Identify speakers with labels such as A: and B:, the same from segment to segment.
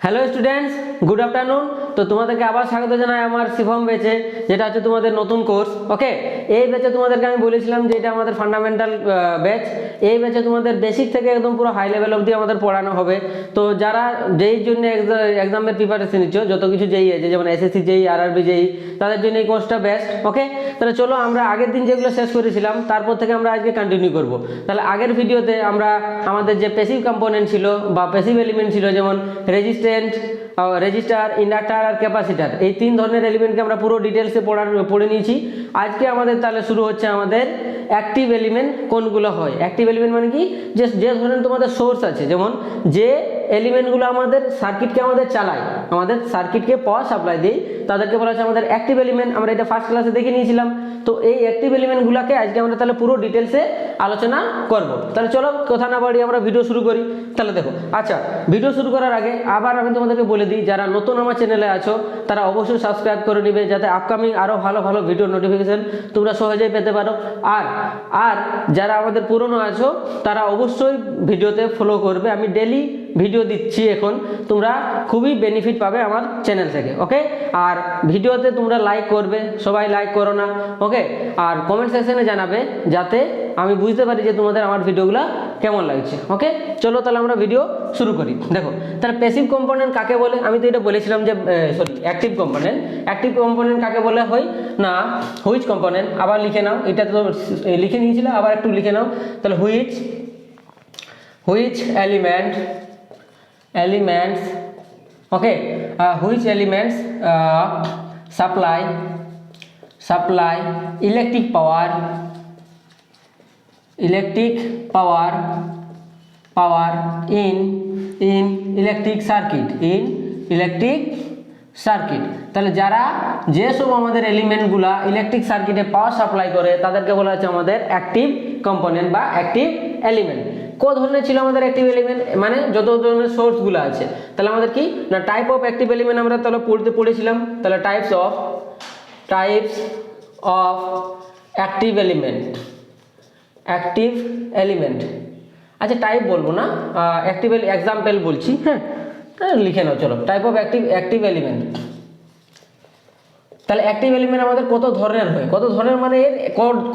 A: Hello students, good afternoon. তো তোমাদেরকে আবার স্বাগত জানাই আমার শিবম ব্যাচে, যেটা হচ্ছে তোমাদের নতুন কোর্স। ওকে, এই ব্যাচে তোমাদেরকে আমি বলেছিলাম যে এটা আমাদের ফান্ডামেন্টাল ব্যাচ। এই ব্যাচে তোমাদের বেসিক থেকে একদম পুরো হাই লেভেল অবধি আমাদের পড়ানো হবে। তো যারা যেই জন্য এক্সামের প্রিপারেশন নিচ্ছ, যত কিছু যেই আছে যেমন এসএসসি যেই, আরআরবি যেই, তাদের জন্য এই কোর্সটা বেস্ট। ওকে, তাহলে চলো আমরা আগের দিন যেগুলো শেষ করেছিলাম তারপর থেকে আমরা আজকে কন্টিনিউ করব। তাহলে আগের ভিডিওতে আমরা আমাদের যে প্যাসিভ কম্পোনেন্ট ছিল বা প্যাসিভ এলিমেন্ট ছিল, যেমন রেজিস্টার, ইন্ডাক্টার আর ক্যাপাসিটার, এই তিন ধরনের এলিমেন্টকে আমরা পুরো ডিটেলসে পড়ে নিয়েছি। আজকে আমাদের তাহলে শুরু হচ্ছে আমাদের অ্যাক্টিভ এলিমেন্ট কোনগুলো হয়। অ্যাক্টিভ এলিমেন্ট মানে কি, যে ধরনের তোমাদের সোর্স আছে, যেমন যে এলিমেন্টগুলো আমাদের সার্কিটকে আমাদের চালায়, আমাদের সার্কিটকে পাওয়ার সাপ্লাই দেয়, তাদেরকে বলা হচ্ছে আমাদের অ্যাক্টিভ এলিমেন্ট। আমরা এটা ফার্স্ট ক্লাসে দেখে নিয়েছিলাম। তো এই অ্যাক্টিভ এলিমেন্টগুলোকে আজকে আমরা তাহলে পুরো ডিটেলসে আলোচনা করব। তাহলে চলো কথা না বাড়িয়ে আমরা ভিডিও শুরু করি। তাহলে দেখো, আচ্ছা, ভিডিও শুরু করার আগে আবার আমি তোমাদেরকে বলে দিই, যারা নতুন আমার চ্যানেলে আছো তারা অবশ্যই সাবস্ক্রাইব করে নিবে, যাতে আপকামিং আরও ভালো ভালো ভিডিও নোটিফিকেশন তোমরা সহজেই পেতে পারো। আর যারা আমাদের পুরনো আছো তারা অবশ্যই ভিডিওতে ফলো করবে। আমি ডেলি ভিডিও দিচ্ছি এখন, তোমরা খুবই বেনিফিট পাবে আমার চ্যানেল থেকে। ওকে, আর ভিডিওতে তোমরা লাইক করবে, সবাই লাইক করো না। ওকে, আর কমেন্ট সেকশনে জানাবে, যাতে আমি বুঝতে পারি যে তোমাদের আমার ভিডিওগুলো কেমন লাগছে। ওকে, চলো তাহলে আমরা ভিডিও শুরু করি। দেখো, তাহলে প্যাসিভ কম্পোনেন্ট কাকে বলে? আমি তো এটা বলেছিলাম যে অ্যাক্টিভ কম্পোনেন্ট কাকে বলে হয় না, হুইচ কম্পোনেন্ট। আবার লিখে নাও, এটা তো লিখে নিয়েছিলে, আবার একটু লিখে নাও। তাহলে which elements, okay, which elements supply electric power in electric circuit। তাহলে যারা যেসব আমাদের এলিমেন্টগুলা ইলেকট্রিক সার্কিটে পাওয়ার সাপ্লাই করে তাদেরকে বলা হচ্ছে আমাদের অ্যাক্টিভ কম্পোনেন্ট বা অ্যাক্টিভ এলিমেন্ট। কত ধরনের ছিল আমাদের অ্যাক্টিভ এলিমেন্ট, মানে যত ধরনের সোর্সগুলো আছে। তাহলে আমাদের কি না, টাইপ অফ অ্যাক্টিভ এলিমেন্ট আমরা তাহলে পড়েছিলাম। তাহলে টাইপস অফ অ্যাক্টিভ এলিমেন্ট। আচ্ছা, টাইপ বলবো না, অ্যাক্টিভ এক্সাম্পল বলছি। হ্যাঁ, লিখে নাও, চলো। Type of active element. তাহলে অ্যাক্টিভ এলিমেন্ট আমাদের কত ধরনের হয়, কত ধরনের মানে এর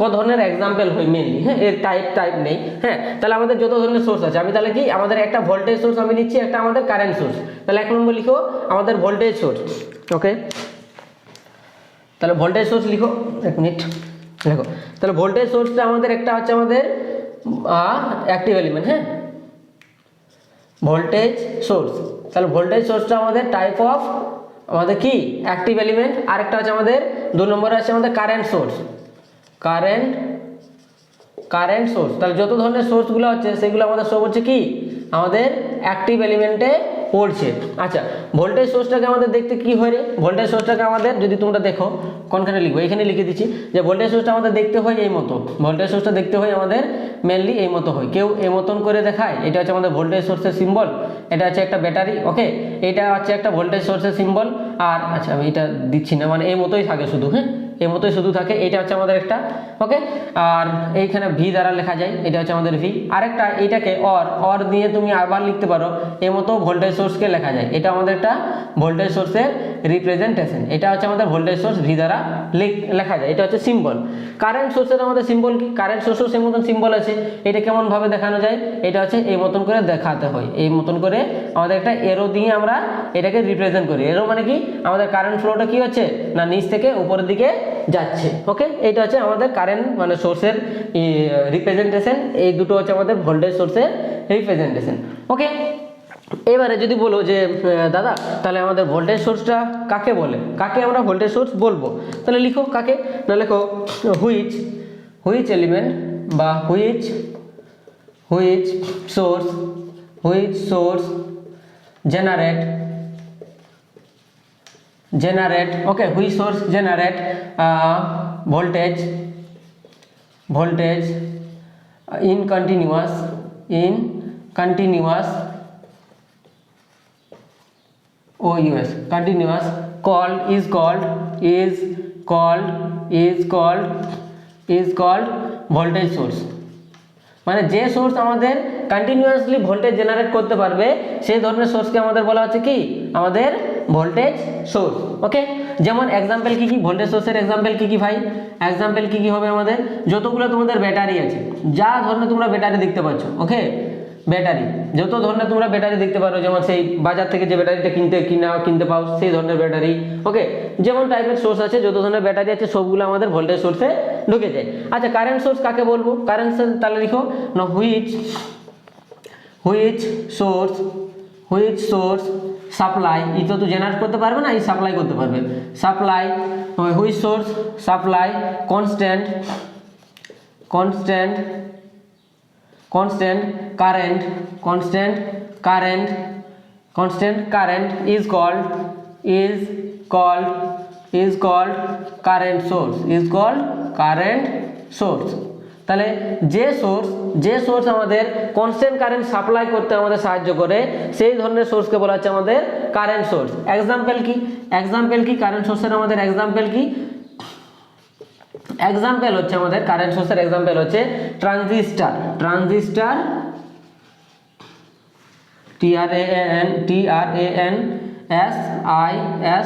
A: কত ধরনের এক্সাম্পল হয় মেনলি। হ্যাঁ, এর টাইপ নেই। হ্যাঁ, তাহলে আমাদের যত ধরনের সোর্স আছে, আমি তাহলে কি আমাদের একটা ভোল্টেজ সোর্স আমি নিচ্ছি, একটা আমাদের কারেন্ট সোর্স। তাহলে এক নম্বর লিখো আমাদের ভোল্টেজ সোর্স। ওকে, তাহলে ভোল্টেজ সোর্স লিখো, এক মিনিট লিখো। তাহলে ভোল্টেজ সোর্সটা আমাদের একটা হচ্ছে আমাদের অ্যাক্টিভ এলিমেন্ট। হ্যাঁ, ভোল্টেজ সোর্স। তাহলে ভোল্টেজ সোর্সটা আমাদের টাইপ অফ আমাদের কি অ্যাক্টিভ এলিমেন্ট। আরেকটা হচ্ছে আমাদের 2 নম্বরে আছে আমাদের কারেন্ট সোর্স। তাহলে যত ধরনের সোর্সগুলো হচ্ছে সেগুলো আমাদের সব হচ্ছে কি আমাদের অ্যাক্টিভ এলিমেন্টে পড়ছে। আচ্ছা, ভোল্টেজ সোর্সটাকে আমাদের দেখতে কি হয় রে? ভোল্টেজ সোর্সটাকে আমাদের, যদি তোমরা দেখো কোনখানে লিখবো, এখানে লিখে দিচ্ছি যে ভোল্টেজ সোর্সটা আমাদের দেখতে হয় এই মতো। ভোল্টেজ সোর্সটা দেখতে হয় আমাদের মেনলি এই মতো হয়। কেউ এই মতন করে দেখায়, এটা হচ্ছে আমাদের ভোল্টেজ সোর্সের সিম্বল, এটা হচ্ছে একটা ব্যাটারি। ওকে, এটা হচ্ছে একটা ভোল্টেজ সোর্সের সিম্বল। আর আচ্ছা, আমি এটা দিচ্ছি না, মানে এই মতোই থাকে শুধু। হ্যাঁ, এই মতোই শুধু থাকে। এটা হচ্ছে আমাদের একটা। ওকে, আর এইখানে ভি দ্বারা লেখা যায়, এটা হচ্ছে আমাদের ভি। আরেকটা এইটাকে অর দিয়ে তুমি আবার লিখতে পারো, এই মতো ভোল্টেজ সোর্সকে লেখা যায়। এটা আমাদের একটা ভোল্টেজ সোর্সের রিপ্রেজেন্টেশন। এটা হচ্ছে আমাদের ভোল্টেজ সোর্স, ভি দ্বারা লেখা যায়। এটা হচ্ছে সিম্বল। কারেন্ট সোর্সের আমাদের সিম্বল কি? কারেন্ট সোর্সের সেই মতন সিম্বল আছে। এটা কেমন ভাবে দেখানো যায়? এটা হচ্ছে এই মতন করে দেখাতে হয়, এই মতন করে আমাদের একটা এরো দিয়ে আমরা এটাকে রিপ্রেজেন্ট করি। এরো মানে কি, আমাদের কারেন্ট ফ্লোটা কি হচ্ছে না, নিচ থেকে উপরের দিকে যাচ্ছে। ওকে, এটা হচ্ছে আমাদের কারেন্ট মানে সোর্সের রিপ্রেজেন্টেশন। এই দুটো হচ্ছে আমাদের ভোল্টেজ সোর্সের রিপ্রেজেন্টেশন। ওকে, এবারে যদি বলো যে দাদা তাহলে আমাদের ভোল্টেজ সোর্সটা কাকে বলে, কাকে আমরা ভোল্টেজ সোর্স বলবো, তাহলে লিখো কাকে না, লেখো হুইচ এলিমেন্ট বা which source generate okay, which source generate voltage in continuous is called voltage source। মানে যে সোর্স আমাদের কন্টিনিউয়াসলি ভোল্টেজ জেনারেট করতে পারবে সেই ধরনের সোর্সকে আমাদের বলা হচ্ছে কি আমাদের ভোল্টেজ সোর্স। ওকে, যেমন এক্সাম্পল কি কি ভোল্টেজ সোর্সের এক্সাম্পল কি কি ভাই? এক্সাম্পল কি কি হবে আমাদের? যতগুলো তোমাদের ব্যাটারি আছে, যা ধরনের তোমরা ব্যাটারি দেখতে পাচ্ছ, ওকে, ব্যাটারি যত ধরনের তোমরা ব্যাটারি দেখতে পারো, যেমন সেই বাজার থেকে যে ব্যাটারিটা কিনতে পাও সেই ধরনের ব্যাটারি, ওকে, যেমন টাইপের সোর্স আছে, যত ধরনের ব্যাটারি আছে সবগুলো আমাদের ভোল্টেজ সোর্সে ঢুকে যায়। আচ্ছা, কারেন্ট সোর্স কাকে বলবো? কারেন্ট সোর্স তাহলে লিখো না, হুইচ সোর্স সাপ্লাই, ই তো জেনারেট করতে পারবে না, ই সাপ্লাই করতে পারবে, supply which source supply constant current is called current source। তাহলে যে সোর্স আমাদের কনস্ট্যান্ট কারেন্ট সাপ্লাই করতে আমাদের সাহায্য করে সেই ধরনের সোর্সকে বলা হচ্ছে আমাদের কারেন্ট সোর্স। এক্সাম্পল কি কারেন্ট সোর্সের আমাদের এক্সাম্পল কি? এক্সাম্পল হচ্ছে আমাদের কারেন্ট সোর্সের এক্সাম্পল হচ্ছে ট্রানজিস্টর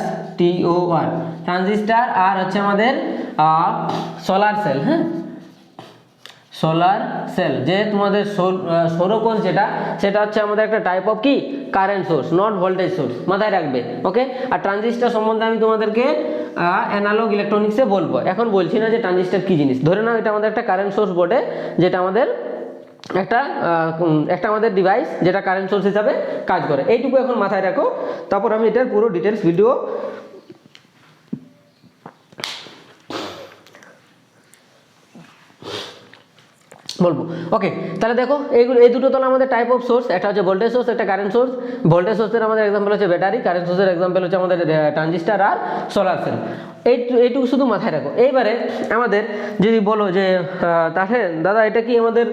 A: TRANSISTOR ট্রানজিস্টর, আর হচ্ছে আমাদের সোলার সেল। হ্যাঁ, সোলার সেল যে তোমাদের সৌরকোষ সেটা হচ্ছে আমাদের একটা টাইপ অফ কি current source, not voltage source, মাথায় রাখবে। ওকে, আর ট্রানজিস্টর সম্বন্ধে আমি তোমাদেরকে অ্যানালগ ইলেকট্রনিক্সে বলবো, এখন বলছি না যে ট্রানজিস্টর কি জিনিস। ধরে নাও এটা আমাদের একটা কারেন্ট সোর্স বটে, যেটা আমাদের একটা আমাদের ডিভাইস যেটা কারেন্ট সোর্স হিসাবে কাজ করে, এইটুকু এখন মাথায় রাখো। তারপর আমি এটার পুরো ডিটেলস ভিডিও বলবো। ওকে, তাহলে দেখো এই দুটো তো আমাদের টাইপ অফ সোর্স, একটা হচ্ছে ভোল্টেজ সোর্স, একটা কারেন্ট সোর্স। ভোল্টেজ সোর্সের আমাদের এক্সাম্পল হচ্ছে ব্যাটারি, কারেন্ট সোর্সের এক্সাম্পল হচ্ছে আমাদের ট্রানজিস্টর আর সোলার সেল। এইটুকু শুধু মাথায় রাখো। এইবারে আমাদের যদি বলো যে তাহলে দাদা এটা কি আমাদের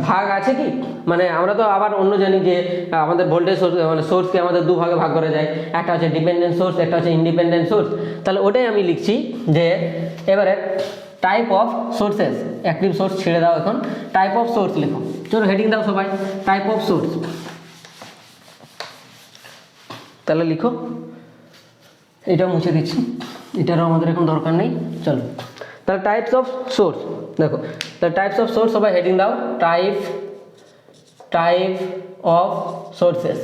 A: ভাগ আছে কি, মানে আমরা তো আবার অন্য জানি যে আমাদের ভোল্টেজ সোর্স মানে সোর্সকে আমাদের দু ভাগে ভাগ করা যায়, একটা হচ্ছে ডিপেন্ডেন্ট সোর্স, একটা হচ্ছে ইন্ডিপেন্ডেন্ট সোর্স। তাহলে ওটাই আমি লিখছি যে এবারে type of sources, active source ছেড়ে দাও, এখন টাইপ অফ সোর্স লিখো। চলো হেডিং দাও সবাই, টাইপ অফ সোর্স। তাহলে লিখো, এটা মুছে দিচ্ছি, এটারও আমাদের এখন দরকার নেই। চলো তাহলে টাইপস অফ সোর্স দেখো, তাহলে টাইপস অফ সোর্স সবাই হেডিং দাও, type of sources.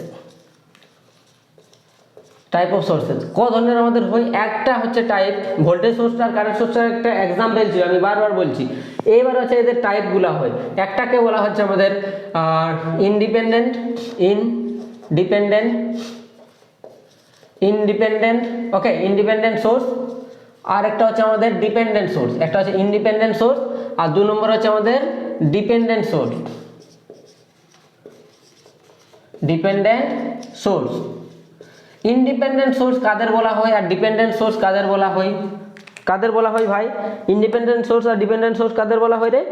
A: Type of sources ক ধরনের আমাদের হয়? একটা হচ্ছে টাইপ ভোল্টেজ সোর্সটা আর কারেন্ট সোর্সটার একটা এক্সাম্পল ছিল, আমি বারবার বলছি। এইবার হচ্ছে এদের টাইপগুলো হয়, একটাকে বলা হচ্ছে আমাদের ইন্ডিপেন্ডেন্ট ওকে, ইন্ডিপেন্ডেন্ট সোর্স। আর একটা হচ্ছে আমাদের ডিপেন্ডেন্ট সোর্স, একটা হচ্ছে ইন্ডিপেন্ডেন্ট সোর্স, আর 2 নম্বর হচ্ছে আমাদের ডিপেন্ডেন্ট সোর্স। ইন্ডিপেন্ডেন্ট সোর্স কাদের বলা হয় আর ডিপেন্ডেন্ট সোর্স কাদের বলা হয় ভাই? ইন্ডিপেন্ডেন্ট সোর্স আর ডিপেন্ডেন্ট সোর্স কাদের বলা হয় রে?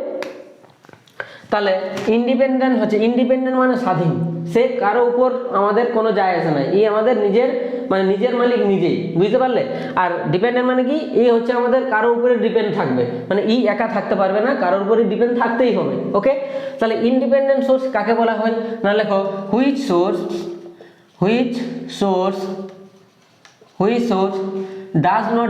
A: তাহলে ইন্ডিপেন্ডেন্ট হচ্ছে, ইন্ডিপেন্ডেন্ট মানে স্বাধীন, সে কারো উপর আমাদের কোনো যায় আসে নাই, এই আমাদের নিজের মালিক নিজেই, বুঝতে পারলে? আর ডিপেন্ডেন্ট মানে কি, এই হচ্ছে আমাদের কারো উপরে ডিপেন্ড থাকবে, মানে ই একা থাকতে পারবে না, কারোর উপরে ডিপেন্ড থাকতেই হবে। ওকে, তাহলে ইন্ডিপেন্ডেন্ট সোর্স কাকে বলা হয়? না লেখো which source does not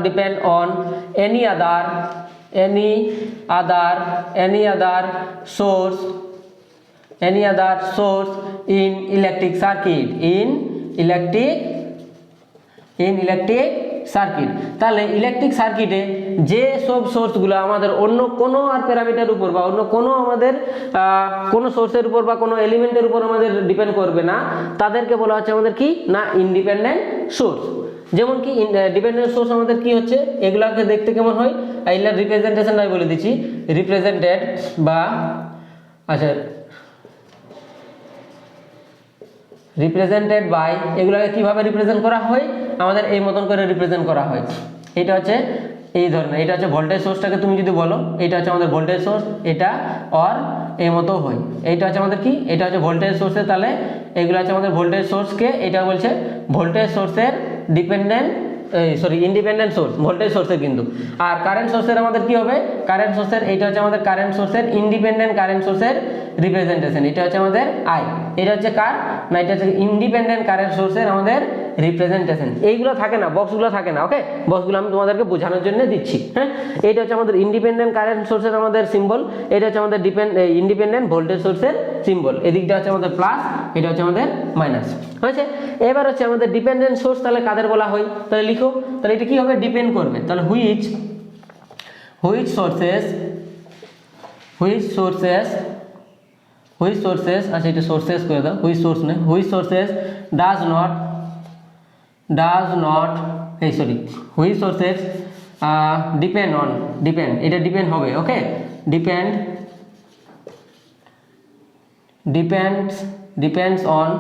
A: depend on any other source in electric circuit, তাহলে ইলেকট্রিক সার্কিটে যে সব সোর্সগুলো আমাদের অন্য কোনো আর প্যারামিটার উপর বা অন্য কোনো আমাদের কোনো সোর্সের উপর বা কোনো এলিমেন্টের উপর আমাদের ডিপেন্ড করবে না, তাদেরকে বলা হচ্ছে আমাদের কি না ইন্ডিপেন্ডেন্ট সোর্স। যেমন কি ডিপেন্ডেন্ট সোর্স আমাদের কি হচ্ছে, এগুলোকে দেখতে কেমন হয়, এগুলার রিপ্রেজেন্টেশন আমি বলে দিচ্ছি, রিপ্রেজেন্টেড বা আচ্ছা রিপ্রেজেন্টেড বাই, এগুলোকে কিভাবে রিপ্রেজেন্ট করা হয় আমাদের এই মতন করে রিপ্রেজেন্ট করা হয়। এটা হচ্ছে এই ধরনের, এটা হচ্ছে ভোল্টেজ সোর্সটাকে তুমি যদি বলো এটা হচ্ছে আমাদের ভোল্টেজ সোর্স, এটা অর এই মতো হয়, এইটা হচ্ছে আমাদের কি, এটা হচ্ছে ভোল্টেজ সোর্সের, তাহলে এগুলো হচ্ছে আমাদের ভোল্টেজ সোর্সকে, এটা বলছে ভোল্টেজ সোর্সের ডিপেন্ডেন্ট ইন্ডিপেন্ডেন্ট সোর্স, ভোল্টেজ সোর্সের কিন্তু। আর কারেন্ট সোর্সের আমাদের কি হবে, কারেন্ট সোর্সের এইটা হচ্ছে আমাদের কারেন্ট সোর্সের ইন্ডিপেন্ডেন্ট কারেন্ট সোর্সের রিপ্রেজেন্টেশন, এটা হচ্ছে আমাদের আই, এটা হচ্ছে কার না, এটা হচ্ছে ইন্ডিপেন্ডেন্ট কারেন্ট সোর্সের আমাদের রিপ্রেজেন্টেশন। এইগুলো থাকে না, বক্সগুলো থাকে না, ওকে, বক্সগুলো আমি তোমাদেরকে বোঝানোর জন্য দিচ্ছি। হ্যাঁ, এটা হচ্ছে আমাদের ইন্ডিপেন্ডেন্ট কারেন্ট সোর্সের আমাদের সিম্বল, এটা হচ্ছে আমাদের ইন্ডিপেন্ডেন্ট ভোল্টেজ সোর্সের সিম্বল, এদিকটা হচ্ছে আমাদের প্লাস, এটা হচ্ছে আমাদের মাইনাস হয়েছে। এবার হচ্ছে আমাদের ডিপেন্ডেন্ট সোর্স তাহলে কাদের বলা হয়, তাহলে লিখো, তাহলে এটা কি হবে, ডিপেন্ড করবে, তাহলে হুইচ সোর্সেস, আচ্ছা এটা সোর্সেস করে দাও, হুইচ সোর্স নেই, which sources does not which sources depend এটা ডিপেন্ড হবে, ওকে, ডিপেন্ডস অন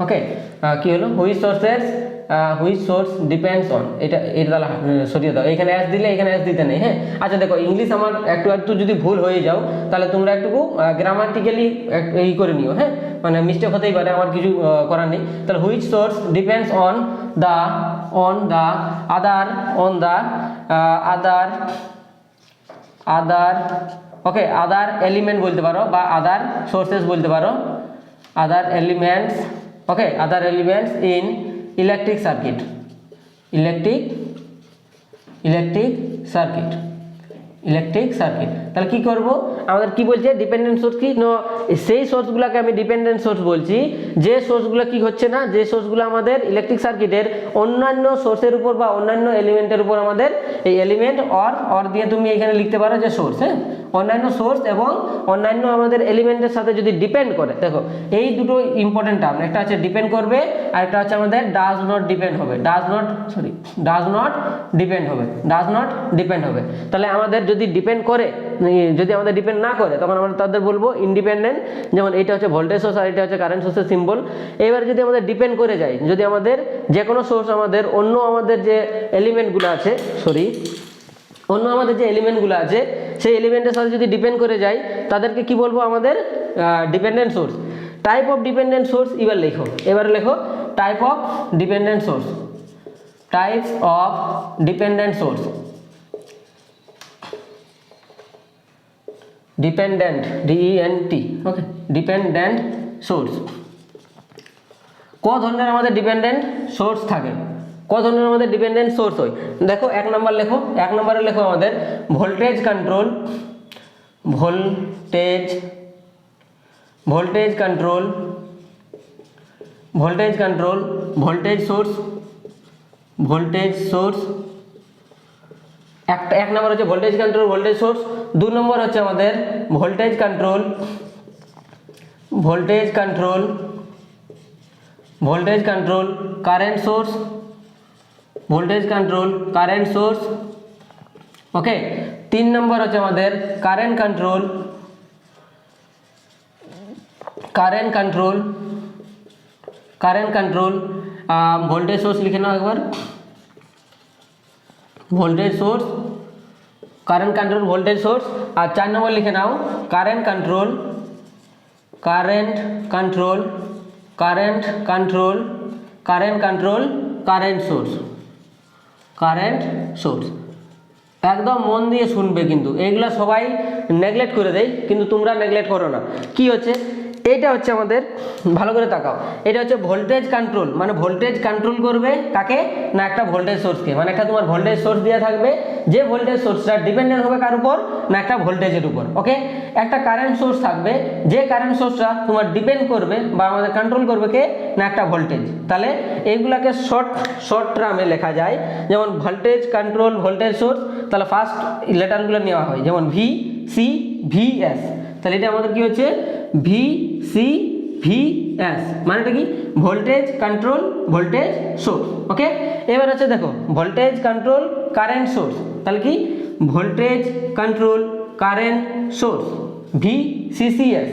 A: ওকে, কি হলো, হুইচ সোর্স ডিপেন্ডস অন, এটা তাহলে সরিয়ে দাও, এখানে অ্যাস দিলে এখানে অ্যাস দিতে নেই। হ্যাঁ, আচ্ছা দেখো ইংলিশ আমার একটু যদি ভুল হয়ে যাও তাহলে তোমরা একটু গ্রামাটিক্যালি এই করে নিও, হ্যাঁ, মানে মিস্টেক হতেই পারে, আমার কিছু করার নেই। তাহলে which source depends on the other okay, other element বলতে পারো বা আদার সোর্সেস বলতে পারো, other elements okay, other elements in electric circuit. তাহলে কি করব, আমাদের কি বলছে ডিপেন্ডেন্ট সোর্স কি, সেই সোর্সগুলোকে আমি ডিপেন্ডেন্ট সোর্স বলছি যে সোর্সগুলো কি হচ্ছে না, যে সোর্সগুলো আমাদের ইলেকট্রিক সার্কিটের অন্যান্য সোর্সের উপর বা অন্যান্য এলিমেন্টের উপর আমাদের এই এলিমেন্ট অর দিয়ে তুমি এখানে লিখতে পারো যে সোর্স, হ্যাঁ, অন্যান্য সোর্স এবং অন্যান্য আমাদের এলিমেন্টের সাথে যদি ডিপেন্ড করে, দেখো এই দুটো ইম্পর্টেন্ট টার্ম, একটা হচ্ছে ডিপেন্ড করবে আর একটা হচ্ছে আমাদের ডাজ নট ডিপেন্ড হবে। তাহলে আমাদের যদি ডিপেন্ড করে, যদি আমাদের ডিপেন্ড না করে তখন আমরা তাদের বলবো ইন্ডিপেন্ডেন্ট, যেমন এটা হচ্ছে ভোল্টেজ সোর্স আর এটা হচ্ছে কারেন্ট সোর্সের সিম্বল। এবার যদি আমাদের ডিপেন্ড করে যায়, যদি আমাদের যে কোনো সোর্স আমাদের অন্য আমাদের যে এলিমেন্টগুলো আছে সেই এলিমেন্টের সাথে যদি ডিপেন্ড করে যায় তাদেরকে কি বলবো, আমাদের dependent source. Type of dependent source এবার লেখো type of dependent source, types of dependent source, dependent DENT okay, dependent source. ক ধরনের আমাদের ডিপেন্ডেন্ট সোর্স থাকে, ক ধরনের আমাদের ডিপেন্ডেন্ট সোর্স হয়, দেখো এক নম্বরে লেখো আমাদের ভোল্টেজ কন্ট্রোল ভোল্টেজ সোর্স এক নম্বর হচ্ছে voltage control voltage source, 2 number হচ্ছে আমাদের voltage control current source, okay. 3 number হচ্ছে আমাদের কারেন্ট কন্ট্রোল ভোল্টেজ সোর্স লিখে নাও একবার, voltage source, current control voltage source. আর 4 নম্বর লিখে নাও কারেন্ট কন্ট্রোল কারেন্ট সোর্স। একদম মন দিয়ে শুনবে, কিন্তু এইগুলা সবাই নেগলেক্ট করে দেয়, কিন্তু তোমরা নেগলেক্ট করো না। কি হচ্ছে, এটা হচ্ছে আমাদের, ভালো করে তাকাও, এটা হচ্ছে ভোল্টেজ কন্ট্রোল, মানে ভোল্টেজ কন্ট্রোল করবে কাকে না, একটা ভোল্টেজ সোর্সকে, মানে একটা তোমার ভোল্টেজ সোর্স দেওয়া থাকবে, যে ভোল্টেজ সোর্সটা ডিপেন্ডেন্ট হবে কার উপর না, একটা ভোল্টেজের উপর, ওকে। একটা কারেন্ট সোর্স থাকবে, যে কারেন্ট সোর্সটা তোমার ডিপেন্ড করবে বা আমাদের কন্ট্রোল করবে কে না, একটা ভোল্টেজ। তাহলে এইগুলাকে শর্ট টার্মে লেখা যায়, যেমন ভোল্টেজ কন্ট্রোল ভোল্টেজ সোর্স, তাহলে ফার্স্ট লেটারগুলো নেওয়া হয়, যেমন VCVS, তাহলে এটা আমাদের কি হচ্ছে VCVS, মানেটা কি ভোল্টেজ কন্ট্রোল ভোল্টেজ সোর্স, ওকে। এবার হচ্ছে দেখো ভোল্টেজ কন্ট্রোল কারেন্ট সোর্স, তাহলে কি voltage control current source, VCCS,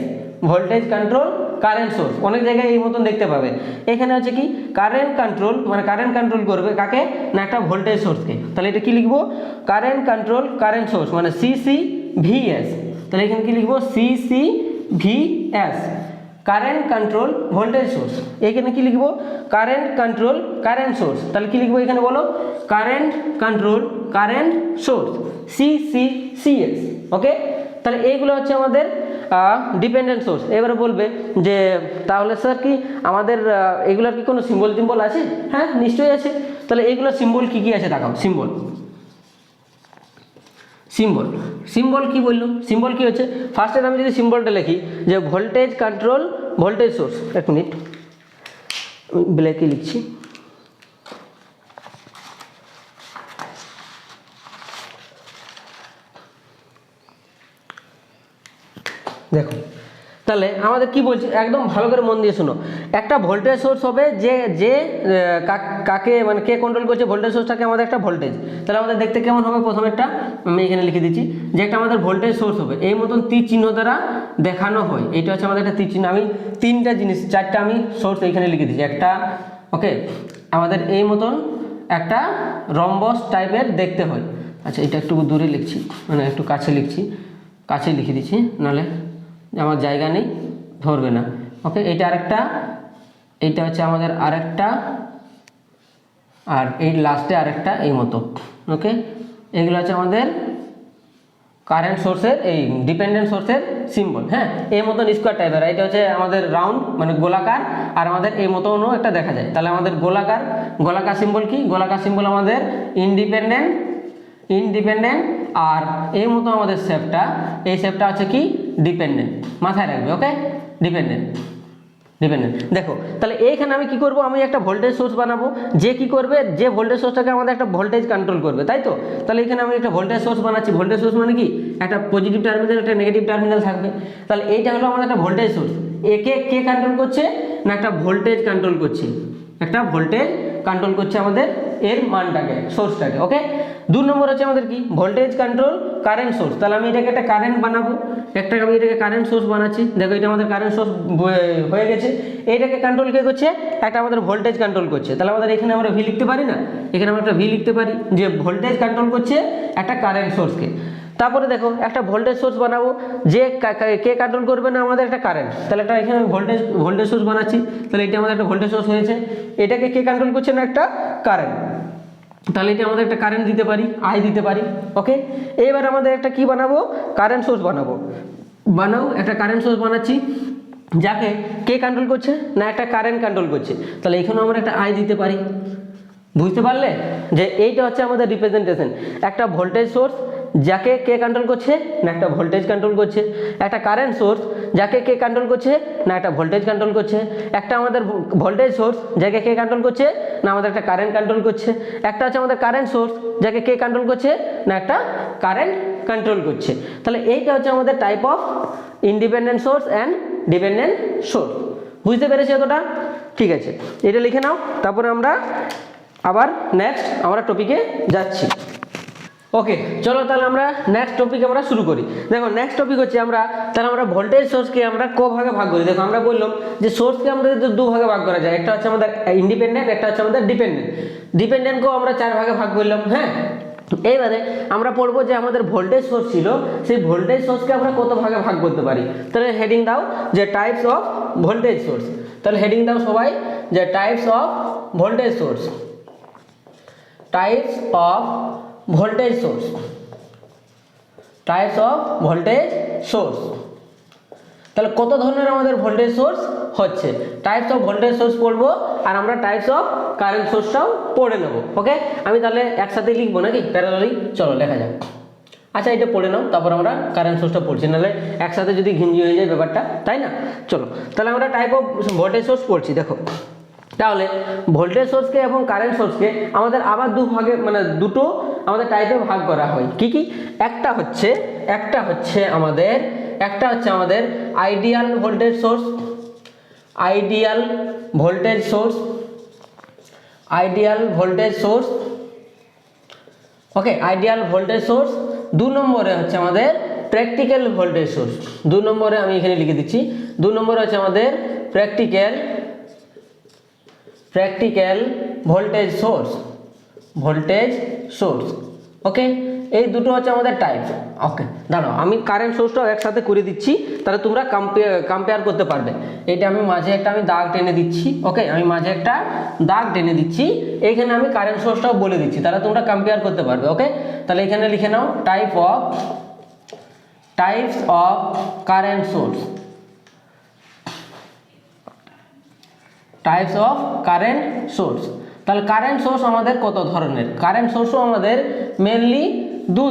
A: voltage control current source, অনেক জায়গায় এই মতন দেখতে পাবে। এখানে আছে কি কারেন্ট কন্ট্রোল, মানে কারেন্ট কন্ট্রোল করবে কাকে না একটা ভোল্টেজ সোর্সকে। তাহলে এটা কি লিখবো কারেন্ট কন্ট্রোল কারেন্ট সোর্স মানে CCVS। তাহলে এখানে কি লিখবো CCVS current control voltage source. এখানে কি লিখবো কারেন্ট কন্ট্রোল কারেন্ট সোর্স। তাহলে কি লিখবো এখানে বলো current control current source CCCS। ওকে, তাহলে এইগুলো হচ্ছে আমাদের ডিপেন্ডেন্ট সোর্স। এবারে বলবে যে তাহলে স্যার কি আমাদের এগুলোর কি কোনো সিম্বল টিম্বল আছে? হ্যাঁ নিশ্চয়ই আছে। তাহলে এইগুলোর সিম্বল কি কি আছে দেখাও। সিম্বল সিম্বল সিম্বল কি বললো, সিম্বল কি হচ্ছে ফার্স্টে আমি যদি সিম্বলটা লিখি যে ভোল্টেজ কন্ট্রোল ভোল্টেজ সোর্স, এক মিনিট ব্ল্যাকে লিখছি। দেখো তাহলে আমাদের কি বলছে একদম ভালো করে মন দিয়ে শোনো। একটা ভোল্টেজ সোর্স হবে যে যে কাকে মানে কে কন্ট্রোল করছে ভোল্টেজ সোর্সটাকে আমাদের একটা ভোল্টেজ। তাহলে আমাদের দেখতে কেমন হবে প্রথমে একটা আমি এখানে লিখে দিচ্ছি যে একটা আমাদের ভোল্টেজ সোর্স হবে এই মতন তীর চিহ্ন দ্বারা দেখানো হয়। এটা হচ্ছে আমাদের একটা তীর চিহ্ন। আমি তিনটা জিনিস চারটা আমি সোর্স এইখানে লিখে দিচ্ছি একটা। ওকে, আমাদের এই মতন একটা রম্বস টাইপের দেখতে হয়। আচ্ছা এটা একটু দূরে লিখছি মানে একটু কাছে লিখছি, কাছে লিখে দিচ্ছি নাহলে আমার জায়গা নেই ধরবে না। ওকে, এইটা আরেকটা, এইটা হচ্ছে আমাদের আরেকটা, আর এই লাস্টে আরেকটা এই মতো। ওকে, এগুলো হচ্ছে আমাদের কারেন্ট সোর্সের এই ডিপেন্ডেন্ট সোর্সের সিম্বল। হ্যাঁ, এই মতন স্কোয়ার টাইপের। এটা হচ্ছে আমাদের রাউন্ড মানে গোলাকার, আর আমাদের এই মতনও একটা দেখা যায়। তাহলে আমাদের গোলাকার গোলাকার সিম্বল কি গোলাকার সিম্বল আমাদের ইন্ডিপেন্ডেন্ট আর এই মতো আমাদের শেপটা এই শেপটা হচ্ছে কি ডিপেন্ডেন্ট, মাথায় রাখবে। ওকে, ডিপেন্ডেন্ট দেখো তাহলে এইখানে আমি কি করব আমি একটা ভোল্টেজ সোর্স বানাবো যে কি করবে যে ভোল্টেজ সোর্সটাকে আমাদের একটা ভোল্টেজ কন্ট্রোল করবে, তাই তো। তাহলে এখানে আমি একটা ভোল্টেজ সোর্স বানাচ্ছি। ভোল্টেজ সোর্স মানে কি একটা পজিটিভ টার্মিনাল একটা নেগেটিভ টার্মিনাল থাকবে। তাহলে এইটা হলো আমাদের একটা ভোল্টেজ সোর্স। একে কে কন্ট্রোল করছে না একটা ভোল্টেজ কন্ট্রোল করছে, একটা ভোল্টেজ কন্ট্রোল করছে আমাদের এর মানটাকে সোর্সটাকে। ওকে, 2 নম্বর হচ্ছে আমাদের কি ভোল্টেজ কন্ট্রোল কারেন্ট সোর্স। তাহলে আমি এটাকে একটা কারেন্ট বানাবো, একটা আমি এটাকে কারেন্ট সোর্স বানাচ্ছি। দেখো এটা আমাদের কারেন্ট সোর্স হয়ে গেছে। এইটাকে কন্ট্রোল কে করছে একটা আমাদের ভোল্টেজ কন্ট্রোল করছে। তাহলে আমাদের এখানে আমরা ভি লিখতে পারি না, এখানে আমরা একটা ভি লিখতে পারি যে ভোল্টেজ কন্ট্রোল করছে একটা কারেন্ট সোর্সকে। তারপরে দেখো একটা ভোল্টেজ সোর্স বানাবো যে কে কন্ট্রোল করবে না আমাদের একটা কারেন্ট। তাহলে একটা এখানে ভোল্টেজ সোর্স বানাচ্ছি। তাহলে এটা আমাদের একটা ভোল্টেজ সোর্স হয়েছে, এটাকে কে কন্ট্রোল করছে না একটা কারেন্ট। তাহলে এটা আমাদের একটা কারেন্ট দিতে পারি, আই দিতে পারি। ওকে, এবার আমাদের একটা কি বানাবো কারেন্ট সোর্স বানাও একটা কারেন্ট সোর্স বানাচ্ছি যাকে কে কন্ট্রোল করছে না একটা কারেন্ট কন্ট্রোল করছে। তাহলে এখানেও আমরা একটা আই দিতে পারি। বুঝতে পারলে যে এইটা হচ্ছে আমাদের রিপ্রেজেন্টেশন। একটা ভোল্টেজ সোর্স যাকে কে কন্ট্রোল করছে না একটা ভোল্টেজ কন্ট্রোল করছে, একটা কারেন্ট সোর্স যাকে কে কন্ট্রোল করছে না একটা ভোল্টেজ কন্ট্রোল করছে, একটা আমাদের ভোল্টেজ সোর্স যাকে কে কন্ট্রোল করছে না আমাদের একটা কারেন্ট কন্ট্রোল করছে, একটা হচ্ছে আমাদের কারেন্ট সোর্স যাকে কে কন্ট্রোল করছে না একটা কারেন্ট কন্ট্রোল করছে। তাহলে এইটা হচ্ছে আমাদের type of independent source and dependent source. বুঝতে পেরেছি এতটা? ঠিক আছে, এটা লিখে নাও। তারপরে আমরা আবার নেক্সট আমরা টপিকে যাচ্ছি। ওকে, চলো তাহলে আমরা নেক্সট টপিক আমরা শুরু করি। দেখো নেক্সট টপিক হচ্ছে আমরা ভোল্টেজ সোর্সকে আমরা ক ভাগে ভাগ করি। দেখো আমরা বললাম যে সোর্সকে আমাদের 2 ভাগে ভাগ করা যায়, একটা হচ্ছে আমাদের ইন্ডিপেন্ডেন্ট, একটা হচ্ছে আমাদের ডিপেন্ডেন্টকেও আমরা 4 ভাগে ভাগ করলাম। হ্যাঁ, এইবারে আমরা পড়বো যে আমাদের ভোল্টেজ সোর্স ছিল সেই ভোল্টেজ সোর্সকে আমরা কত ভাগে ভাগ করতে পারি। তাহলে হেডিং দাও যে টাইপস অফ ভোল্টেজ সোর্স। তাহলে হেডিং দাও সবাই যে types of voltage source, types of voltage source, types of voltage source. তাহলে কত ধরনের আমাদের ভোল্টেজ সোর্স হচ্ছে, টাইপস অফ ভোল্টেজ সোর্স পড়বো আর আমরা টাইপস অফ কারেন্ট সোর্সটাও পড়ে নেব। ওকে, আমি তাহলে একসাথে লিখবো নাকি প্যারালালি? চলো লেখা যাক। আচ্ছা এটা পড়ে নাও, তারপর আমরা কারেন্ট সোর্সটা পড়ছি, নাহলে একসাথে যদি ঘিঞ্জি হয়ে যায় ব্যাপারটা, তাই না? চলো তাহলে আমরা টাইপ অফ ভোল্টেজ সোর্স পড়ছি। দেখো তাহলে ভোল্টেজ সোর্সকে এবং কারেন্ট সোর্সকে আমাদের আবার দুটো আমাদের টাইপে ভাগ করা হয়। কি কি? একটা হচ্ছে আমাদের ideal voltage source, ideal voltage source. Okay, ideal voltage source. 2 নম্বরে হচ্ছে আমাদের প্র্যাকটিক্যাল ভোল্টেজ সোর্স। 2 নম্বরে আমি এখানে লিখে দিচ্ছি, 2 নম্বরে হচ্ছে আমাদের প্র্যাকটিক্যাল ভোল্টেজ সোর্স। ওকে, এই দুটো হচ্ছে আমাদের টাইপ। ওকে, দাঁড়াও আমি কারেন্ট সোর্সটাও একসাথে করে দিচ্ছি, তাহলে তোমরা কম্পেয়ার করতে পারবে। এটা আমি মাঝে একটা দাগ টেনে দিচ্ছি। ওকে, আমি মাঝে একটা দাগ টেনে দিচ্ছি, এইখানে আমি কারেন্ট সোর্সটাও বলে দিচ্ছি, তাহলে তোমরা কম্পেয়ার করতে পারবে। ওকে, তাহলে এখানে লিখে নাও types of current source. Types of current source. তাহলে কারেন্ট সোর্স আমাদের কত ধরনের? কারেন্ট সোর্সও আমাদের মেনলি দু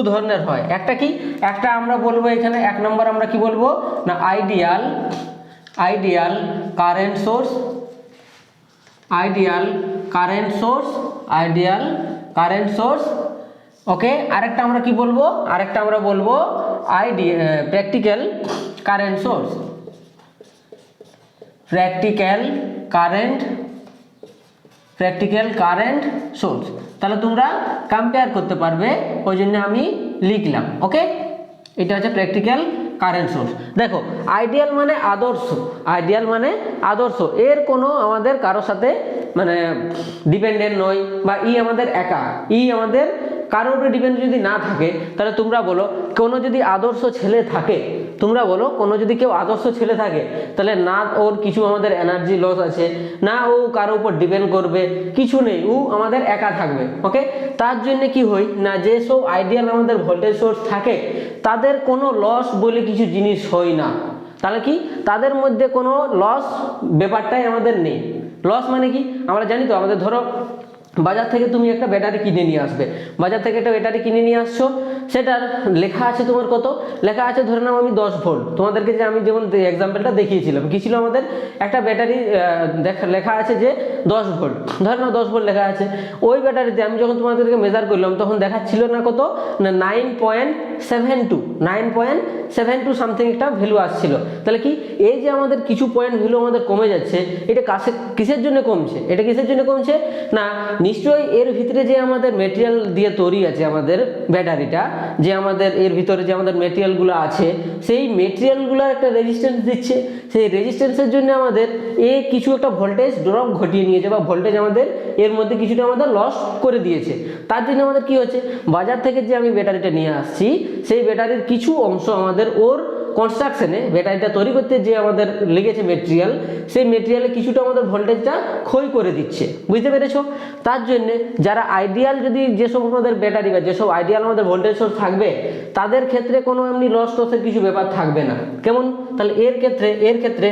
A: ধরনের হয়। একটা কি, একটা আমরা বলবো এখানে 1 নম্বর আমরা কি বলবো না আইডিয়াল কারেন্ট সোর্স। ওকে, আরেকটা আমরা কি বলবো? Practical current source. Practical current source. তাহলে তোমরা কম্পেয়ার করতে পারবে, ওই জন্য আমি লিখলাম। ওকে, এটা হচ্ছে প্র্যাকটিক্যাল কারেন্ট সোর্স। দেখো, আইডিয়াল মানে আদর্শ, এর কোনো আমাদের কারোর সাথে মানে ডিপেন্ডেন্ট নয়, বা আমাদের একা, আমাদের কারোর উপরে ডিপেন্ড যদি না থাকে, তাহলে তোমরা বলো কোনো যদি আদর্শ ছেলে থাকে, কেউ আদর্শ ছেলে থাকে, তাহলে না ওর কিছু আমাদের এনার্জি লস আছে, না ও কারোর উপর ডিপেন্ড করবে, কিছু নেই, ও আমাদের একা থাকবে। ওকে, তার জন্য কি হয় না, যেসব আইডিয়াল আমাদের ভোল্টেজ সোর্স থাকে তাদের কোনো লস বলে কিছু জিনিস হয় না। তাহলে কি, তাদের মধ্যে কোনো লস ব্যাপারটাই আমাদের নেই। লস মানে কি আমরা জানি তো, আমাদের ধরো বাজার থেকে তুমি একটা ব্যাটারি কিনে নিয়ে আসবে, আসছো, সেটার লেখা আছে তোমার কত, লেখা আছে ধরে নাও আমি 10 ভোল্ট। তোমাদেরকে যে আমি যেমন এক্সাম্পলটা দেখিয়েছিলাম, কি ছিল আমাদের একটা ব্যাটারি লেখা আছে যে 10 ভোল্ট, ধরে নাও 10 ভোল্ট লেখা আছে। ওই ব্যাটারিতে আমি যখন তোমাদেরকে মেজার করলাম তখন দেখাচ্ছিল না কত না 9.72 সামথিং একটা ভ্যালু আসছিল। তাহলে কি, এই যে আমাদের কিছু পয়েন্ট ভ্যালু আমাদের কমে যাচ্ছে, এটা কিসের জন্য কমছে না, নিশ্চয়ই এর ভিতরে যে আমাদের মেটেরিয়াল দিয়ে তৈরি আছে আমাদের ব্যাটারিটা, যে আমাদের এর ভিতরে যে আমাদের মেটেরিয়ালগুলো আছে, সেই মেটেরিয়ালগুলোর একটা রেজিস্ট্যান্স দিচ্ছে, সেই রেজিস্ট্যান্সের জন্য আমাদের কিছু একটা ভোল্টেজ ড্রপ ঘটিয়ে নিয়েছে, বা ভোল্টেজ আমাদের এর মধ্যে কিছুটা আমাদের লস করে দিয়েছে। তার জন্য আমাদের কি হচ্ছে, বাজার থেকে যে আমি ব্যাটারিটা নিয়ে আসছি, সেই ব্যাটারির কিছু অংশ আমাদের ওর কনস্ট্রাকশনে, ব্যাটারিটা তৈরি করতে যে আমাদের লেগেছে মেটেরিয়াল, সেই মেটেরিয়ালে কিছুটা আমাদের ভোল্টেজটা ক্ষয় করে দিচ্ছে। বুঝতে পেরেছো? তার জন্য যারা আইডিয়াল, যেসব আমাদের ব্যাটারি বা যেসব আইডিয়াল আমাদের ভোল্টেজ সোর্স থাকবে, তাদের ক্ষেত্রে কোনো এমনি লস টসের কিছু ব্যাপার থাকবে না। কেমন? তাহলে এর ক্ষেত্রে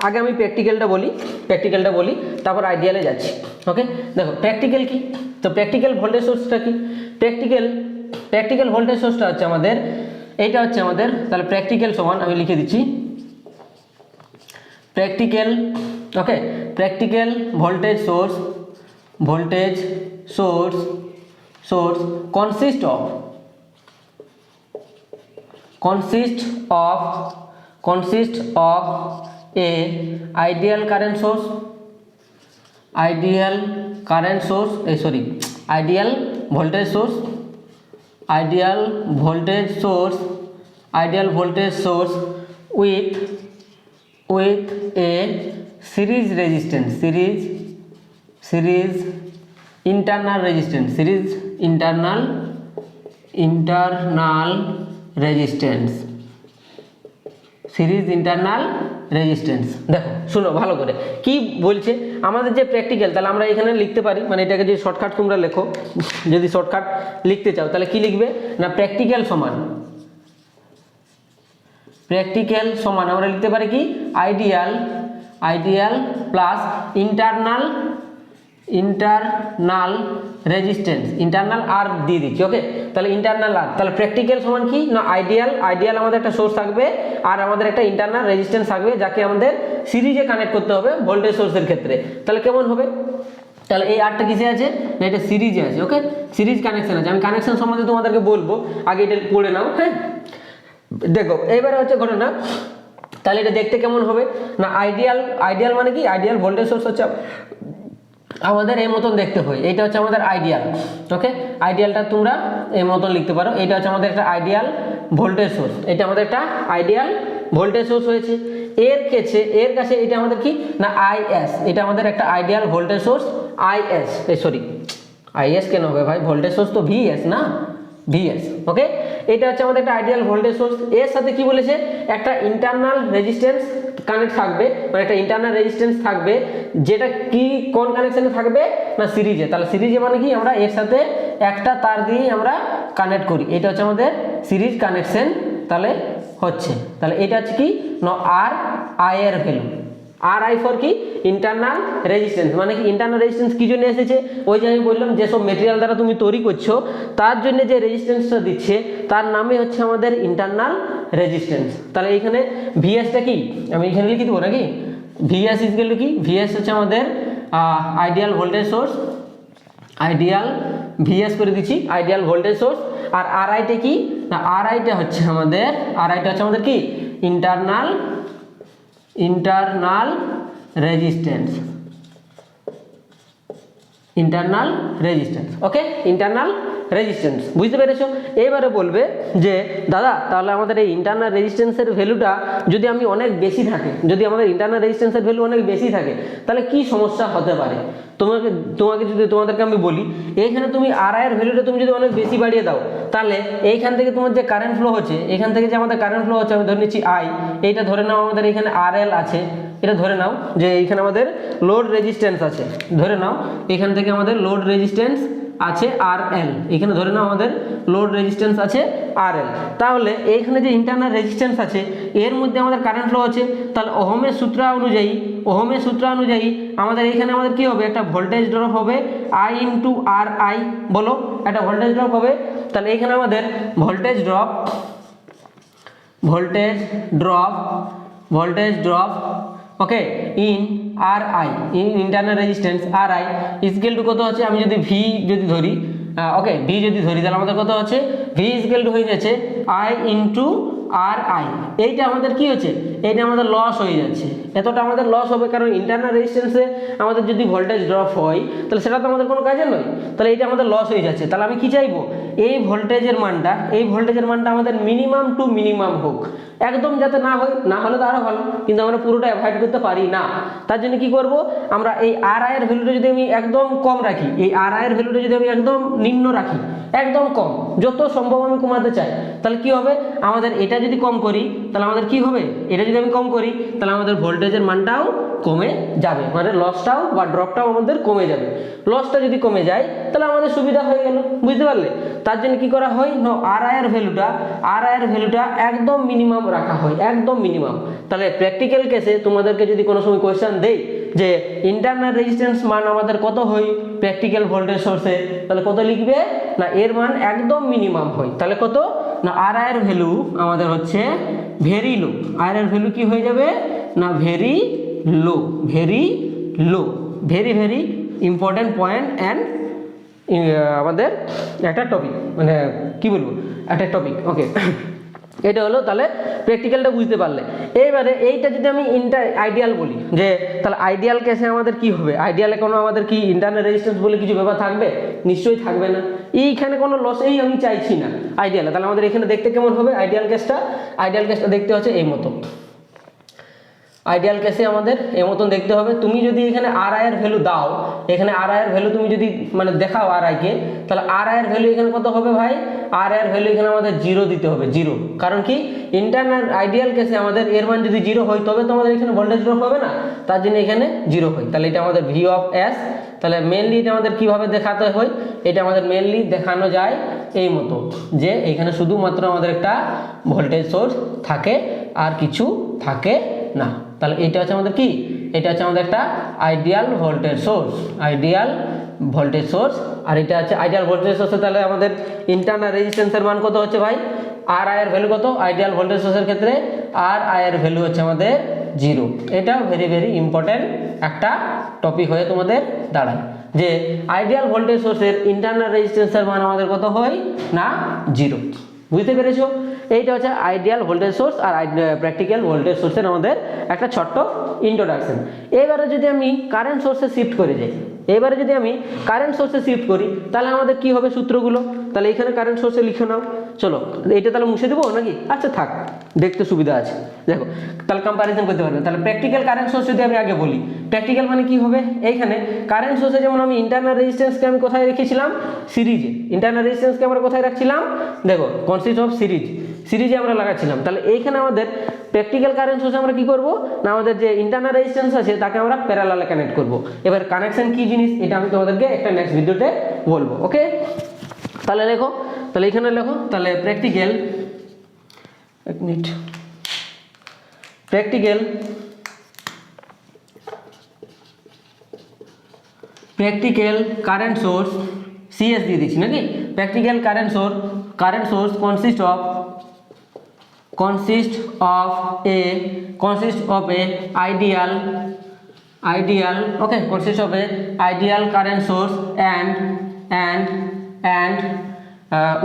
A: আগে আমি প্র্যাকটিক্যালটা বলি, তারপর আইডিয়ালে যাচ্ছি। ওকে, দেখো প্র্যাকটিক্যাল কি, তো প্র্যাকটিক্যাল ভোল্টেজ সোর্সটা কি? প্র্যাকটিক্যাল ভোল্টেজ সোর্সটা হচ্ছে আমাদের, এইটা হচ্ছে আমাদের, তাহলে প্র্যাকটিক্যাল সমান আমি লিখে দিচ্ছি practical voltage source consists of a ideal voltage source with a series internal resistance, দেখো শুনো ভালো করে কি বলছে আমাদের যে প্র্যাকটিক্যাল, তাহলে আমরা এখানে লিখতে পারি, মানে এটাকে যদি শর্টকাট তোমরা লেখো, যদি শর্টকাট লিখতে চাও তাহলে কি লিখবে না, প্র্যাকটিক্যাল সমান আমরা লিখতে পারি কি, ideal plus internal resistance, internal R দিয়ে দিচ্ছি। ওকে, তাহলে ইন্টারনাল আর, তাহলে প্র্যাকটিক্যাল সমান কি না, আইডিয়াল আমাদের একটা সোর্স থাকবে, আর আমাদের একটা ইন্টারনাল রেজিস্ট্যান্স থাকবে, যাকে আমাদের সিরিজে কানেক্ট করতে হবে ভোল্টেজ সোর্সের ক্ষেত্রে। তাহলে কেমন হবে, তাহলে এই আরটা কিসে আছে না, এটা সিরিজে আছে। ওকে, সিরিজ কানেকশন আছে, আমি কানেকশন সম্বন্ধে তোমাদেরকে বলবো, আগে এটা পড়ে নাও। হ্যাঁ, দেখো এইবারে হচ্ছে ঘটনা, তাহলে এটা দেখতে কেমন হবে না, আইডিয়াল মানে কি, আইডিয়াল ভোল্টেজ সোর্স হচ্ছে আমাদের এই মতন দেখতে হয়। এইটা হচ্ছে আমাদের আইডিয়াল। ওকে, আইডিয়ালটা তোমরা এই মতন লিখতে পারো। এটা হচ্ছে আমাদের একটা আইডিয়াল ভোল্টেজ সোর্স, এটা আমাদের একটা আইডিয়াল ভোল্টেজ সোর্স হয়েছে। এর কাছে এটা আমাদের কি না আইএস, এটা আমাদের একটা ideal voltage source is, sorry is কেন হবে ভাই, ভোল্টেজ সোর্স তো ভিএস না, ভিএস। ওকে, এটা হচ্ছে আমাদের একটা আইডিয়াল ভোল্টেজ সোর্স। এর সাথে কি বলেছে, একটা ইন্টারনাল রেজিস্ট্যান্স কানেক্ট থাকবে, মানে একটা ইন্টারনাল রেজিস্ট্যান্স থাকবে, যেটা কি কোন কানেকশনে থাকবে না সিরিজে। তাহলে সিরিজে মানে কি, আমরা এর সাথে একটা তার দিয়ে আমরা কানেক্ট করি, এটা হচ্ছে আমাদের সিরিজ কানেকশন। তাহলে হচ্ছে, তাহলে এটা হচ্ছে কি না আর আই এর ভ্যালু, আর আই ফর কি ইন্টারনাল রেজিস্ট্যান্স, মানে কি ইন্টারনাল রেজিস্ট্যান্স কি জন্য এসেছে, ওই যে আমি বললাম যেসব মেটেরিয়াল দ্বারা তুমি তৈরি করছো তার জন্য যে রেজিস্ট্যান্সটা দিচ্ছে তার নামই হচ্ছে আমাদের ইন্টারনাল রেজিস্ট্যান্স। তাহলে এইখানে ভিএসটা কি আমি এখানে লিখে দেবো নাকি, ভিএস ইকুয়াল টু কি, ভিএস হচ্ছে আমাদের ideal voltage source, ideal VS করে দিচ্ছি আইডিয়াল ভোল্টেজ সোর্স। আর আর আইটা কি না, আর আইটা হচ্ছে আমাদের, আর আইটা হচ্ছে আমাদের কি ইন্টারনাল রেজিস্ট্যান্স, ইন্টারনাল রেজিস্ট্যান্স। ওকে, ইন্টারনাল রেজিস্ট্যান্স বুঝতে পেরেছো। এবারে বলবে যে দাদা তাহলে আমাদের এই ইন্টারনাল রেজিস্ট্যান্সের ভ্যালুটা যদি আমি অনেক বেশি থাকে, যদি আমাদের ইন্টারনাল রেজিস্ট্যান্সের ভ্যালু অনেক বেশি থাকে তাহলে কি সমস্যা হতে পারে। তোমাদেরকে আমি বলি, এইখানে তুমি আর আই এর ভ্যালুটা তুমি যদি অনেক বেশি বাড়িয়ে দাও তাহলে এইখান থেকে তোমার যে কারেন্ট ফ্লো হচ্ছে, এখান থেকে যে আমাদের কারেন্ট ফ্লো হচ্ছে আমি ধরে নিচ্ছি আই, এইটা ধরে নাও আমাদের এখানে আর এল আছে, এটা ধরে নাও যে এইখানে আমাদের লোড রেজিস্ট্যান্স আছে, ধরে নাও এখান থেকে আমাদের লোড রেজিস্ট্যান্স আছে আর এল, এখানে ধরে নাও আমাদের লোড রেজিস্ট্যান্স আছে আর এল। তাহলে এইখানে যে ইন্টারনাল রেজিস্ট্যান্স আছে এর মধ্যে আমাদের কারেন্ট ফ্লো আছে, তাহলে ওহমের সূত্র অনুযায়ী আমাদের এখানে আমাদের কি হবে, একটা ভোল্টেজ ড্রপ হবে আই ইন্টু আর আই, বলো একটা ভোল্টেজ ড্রপ হবে। তাহলে এখানে আমাদের voltage drop okay in R I, in internal resistance R I equal to কত হচ্ছে, আমি যদি ভি যদি ধরি, ওকে ভি যদি ধরি তাহলে আমাদের কত হচ্ছে, ভি ইকুয়াল টু হয়ে যাচ্ছে আই ইন্টু আর আই। এইটা আমাদের কি হচ্ছে, এইটা আমাদের লস হয়ে যাচ্ছে, এতটা আমাদের লস হবে, কারণ ইন্টারনাল রেজিস্ট্যান্সে আমাদের যদি ভোল্টেজ ড্রপ হয় তাহলে সেটা তো আমাদের কোনো কাজের নয়, তাহলে এইটা আমাদের লস হয়ে যাচ্ছে। তাহলে আমি কি চাইবো, এই ভোল্টেজের মানটা আমাদের মিনিমাম টু মিনিমাম হোক, একদম যাতে না হয়, না হলে তো আরও ভালো, কিন্তু আমরা পুরোটা অ্যাভয়েড করতে পারি না। তার জন্য কি করব, আমরা এই আর আই এর ভ্যালুটা যদি আমি একদম কম রাখি, এই আর আই এর ভ্যালুটা যদি আমি একদম নিম্ন রাখি, একদম কম, যত সম্ভব আমি কমাতে চাই, তাহলে কি হবে আমাদের, এটা যদি কম করি তাহলে আমাদের কি হবে, এটা যদি আমি কম করি তাহলে আমাদের ভোল্টেজের মানটাও কমে যাবে, মানে লসটাও বা ড্রপটাও আমাদের কমে যাবে। লসটা যদি কমে যায় তাহলে আমাদের সুবিধা হয়ে গেল, বুঝতে পারলে। তার জন্য কি করা হয়, আর আই এর ভ্যালুটা একদম মিনিমাম রাখা হয়, একদম মিনিমাম। তাহলে প্র্যাকটিক্যাল কেসে তোমাদেরকে যদি কোনো সময় কোয়েশ্চেন দেই যে ইন্টারনাল রেজিস্ট্যান্স মান আমাদের কত হয় প্র্যাকটিক্যাল ভোল্টেজ সোর্সে, তাহলে কত লিখবে না, এর মান একদম মিনিমাম হয়, তাহলে কত না আর আই এর ভ্যালু আমাদের হচ্ছে ভেরি লো, আর এর ভ্যালু কি হয়ে যাবে না very low, very important point and আমাদের একটা টপিক, মানে কি বলবো একটা টপিক। ওকে, এটা হলো তাহলে প্র্যাকটিক্যালটা বুঝতে পারলে। এইবারে এইটা যদি আমি আইডিয়াল বলি, যে তাহলে আইডিয়াল কেসে আমাদের কি হবে, আইডিয়ালে কোনো আমাদের কি ইন্টারনাল রেজিস্ট্যান্স বলে কিছু ব্যাপার থাকবে, নিশ্চয়ই থাকবে না, এইখানে কোনো লসই আমি চাইছি না আইডিয়ালে। তাহলে আমাদের এখানে দেখতে কেমন হবে আইডিয়াল কেসটা দেখতে হচ্ছে এই মতো, আইডিয়াল কেসে আমাদের এই মতন দেখতে হবে। তুমি যদি এখানে আর আই এর ভ্যালু দাও, এখানে আর আই এর ভ্যালু তুমি যদি মানে দেখাও আর আইকে, তাহলে আর আই এর ভ্যালু এখানে কত হবে ভাই, আর আই এর ভ্যালু এখানে আমাদের 0 দিতে হবে, 0। কারণ কি ইন্টারনাল আইডিয়াল কেসে আমাদের এর মান যদি 0 হয় তবে তো আমাদের এখানে ভোল্টেজ ড্রপ হবে না, তার জন্য এখানে 0 হয়। তাহলে এটা আমাদের ভি অফ এস। তাহলে মেনলি এটা আমাদের কিভাবে দেখাতে হয়, এটা আমাদের মেনলি দেখানো যায় এই মতো, যে এখানে শুধুমাত্র আমাদের একটা ভোল্টেজ সোর্স থাকে আর কিছু থাকে না। তাহলে এটা হচ্ছে আমাদের কি, এটা হচ্ছে আমাদের একটা আইডিয়াল ভোল্টেজ সোর্স, আর এটা হচ্ছে আইডিয়াল ভোল্টেজ সোর্সে তাহলে আমাদের ইন্টারনাল রেজিস্ট্যান্সের মান কত হচ্ছে ভাই, আর আই এর ভ্যালু কত আইডিয়াল ভোল্টেজ সোর্সের ক্ষেত্রে, আর আই এর ভ্যালু হচ্ছে আমাদের 0। এটা ভেরি ইম্পর্টেন্ট একটা টপিক হয়ে তোমাদের দাঁড়ায়, যে আইডিয়াল ভোল্টেজ সোর্সের ইন্টারনাল রেজিস্ট্যান্সের মান আমাদের কত হয় না 0। বুঝতে পেরেছো, এইটা হচ্ছে আইডিয়াল ভোল্টেজ সোর্স আর প্র্যাকটিক্যাল ভোল্টেজ সোর্সের আমাদের একটা ছোট্ট ইন্ট্রোডাকশন। এবারে যদি আমি কারেন্ট সোর্সে শিফট করে যাই, এবারে যদি আমি কারেন্ট সোর্সে শিফট করি তাহলে আমাদের কি হবে সূত্রগুলো, তাহলে এখানে কারেন্ট সোর্সে লিখে নাও। চলো এটা তাহলে মুছে দেবো নাকি, আচ্ছা থাক, দেখতে সুবিধা আছে। দেখো তাহলে কম্প্যারিজন করতে পারবে। তাহলে প্র্যাকটিক্যাল কারেন্ট সোর্স যদি আমি আগে বলি, প্র্যাকটিক্যাল মানে কি হবে, এইখানে কারেন্ট সোর্সে যেমন আমি ইন্টারনাল রেজিস্ট্যান্সকে আমি কোথায় রেখেছিলাম, সিরিজে। ইন্টারনাল রেজিস্ট্যান্সকে আমরা কোথায় রাখছিলাম, দেখো কনসিস্ট অফ সিরিজে আমরা লাগাচ্ছিলাম। তাহলে এইখানে আমাদের প্র্যাকটিক্যাল কারেন্ট সোর্স আমরা কি করব না, আমাদের যে ইন্টারনাল রেজিস্ট্যান্স আছে তাকে আমরা প্যারালালে কানেক্ট করব। এবার কানেকশন কি জিনিস এটা আমি তোমাদেরকে একটা নেক্সট ভিডিওতে বলবো, ওকে। তাহলে লেখো, তাহলে এখানে লেখো, তাহলে প্র্যাকটিক্যাল, এক minute, practical current source CS দিয়ে দিচ্ছি নাকি। Practical current source consist of A ideal, okay, consists of a ideal current source and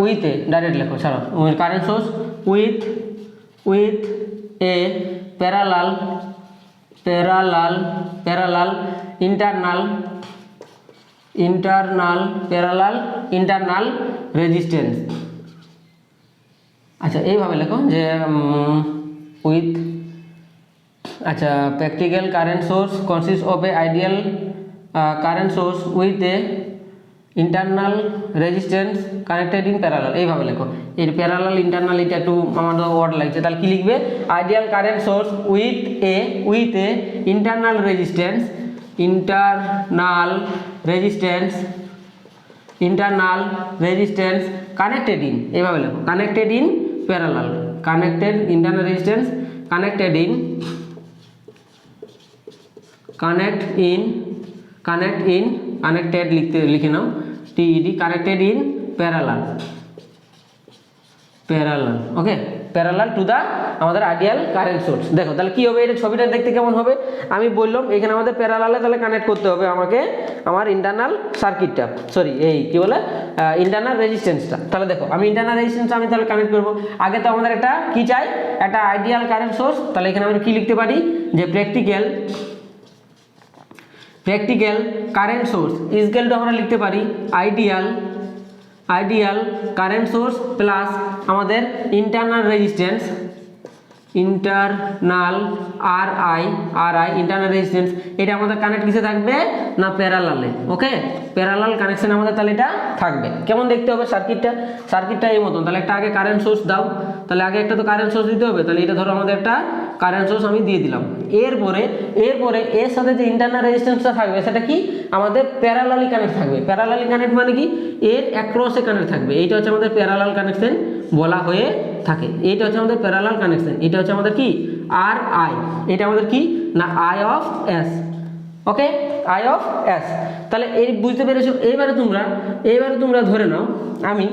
A: with a direct লেখো, ছাড়ো, current source with a parallel internal resistance। আচ্ছা এইভাবে লেখো যে উইথ, আচ্ছা practical current source consist of A ideal current source with a internal resistance connected in parallel, এইভাবে লেখো। এর প্যারালাল ইন্টারনাল এটা একটু আমাদের ওয়ার্ড লাগছে, তাহলে কি লিখবে, ideal current source with a internal resistance connected in, এইভাবে লেখো, connected in parallel, internal resistance connected লিখে নাও, টিইডি, connected in parallel, okay, parallel to the আমাদের আইডিয়াল কারেন্ট সোর্স। দেখো তাহলে কি হবে, এটা ছবিটা দেখতে কেমন হবে, আমি বললাম এখানে আমাদের প্যারালালে তাহলে কানেক্ট করতে হবে আমাকে আমার ইন্টারনাল সার্কিটটা, সরি এই কি বলে ইন্টারনাল রেজিস্ট্যান্সটা। তাহলে দেখো আমি ইন্টারনাল রেজিস্ট্যান্সটা আমি তাহলে কানেক্ট করব। আগে তো আমাদের একটা কি চাই, একটা আইডিয়াল কারেন্ট সোর্স। তাহলে এখানে আমরা কি লিখতে পারি যে practical current source is equal to আমরা লিখতে পারি আইডিয়াল কারেন্ট সোর্স প্লাস আমাদের internal resistance, internal internal resistance, এটা আমাদের কানেক্ট কিসে থাকবে না প্যারালালে, ওকে, প্যারালাল কানেকশন আমাদের তাহলে এটা থাকবে। কেমন দেখতে হবে সার্কিটটা এই মতন। তাহলে একটা আগে কারেন্ট সোর্স দাও, তাহলে আগে একটা তো কারেন্ট সোর্স দিতে হবে, তাহলে এটা ধরো আমাদের একটা কারেন্ট সোর্স আমি দিয়ে দিলাম। এরপরে এর সাথে যে ইন্টারনাল রেজিস্ট্যান্সটা থাকবে সেটা কি আমাদের প্যারালালি কানেক্ট থাকবে। প্যারালালি কানেক্ট মানে কি, এর অ্যাক্রসে কানেক্ট থাকবে, এইটা হচ্ছে আমাদের প্যারালাল কানেকশন বলা হয়ে থাকে। এইটা হচ্ছে আমাদের প্যারালাল কানেকশন, এটা হচ্ছে আমাদের কি আর আই, এটা আমাদের কি না I of S, okay, I of S. তাহলে এই বুঝতে পেরেছো। এইবারে তোমরা ধরে নাও, আমি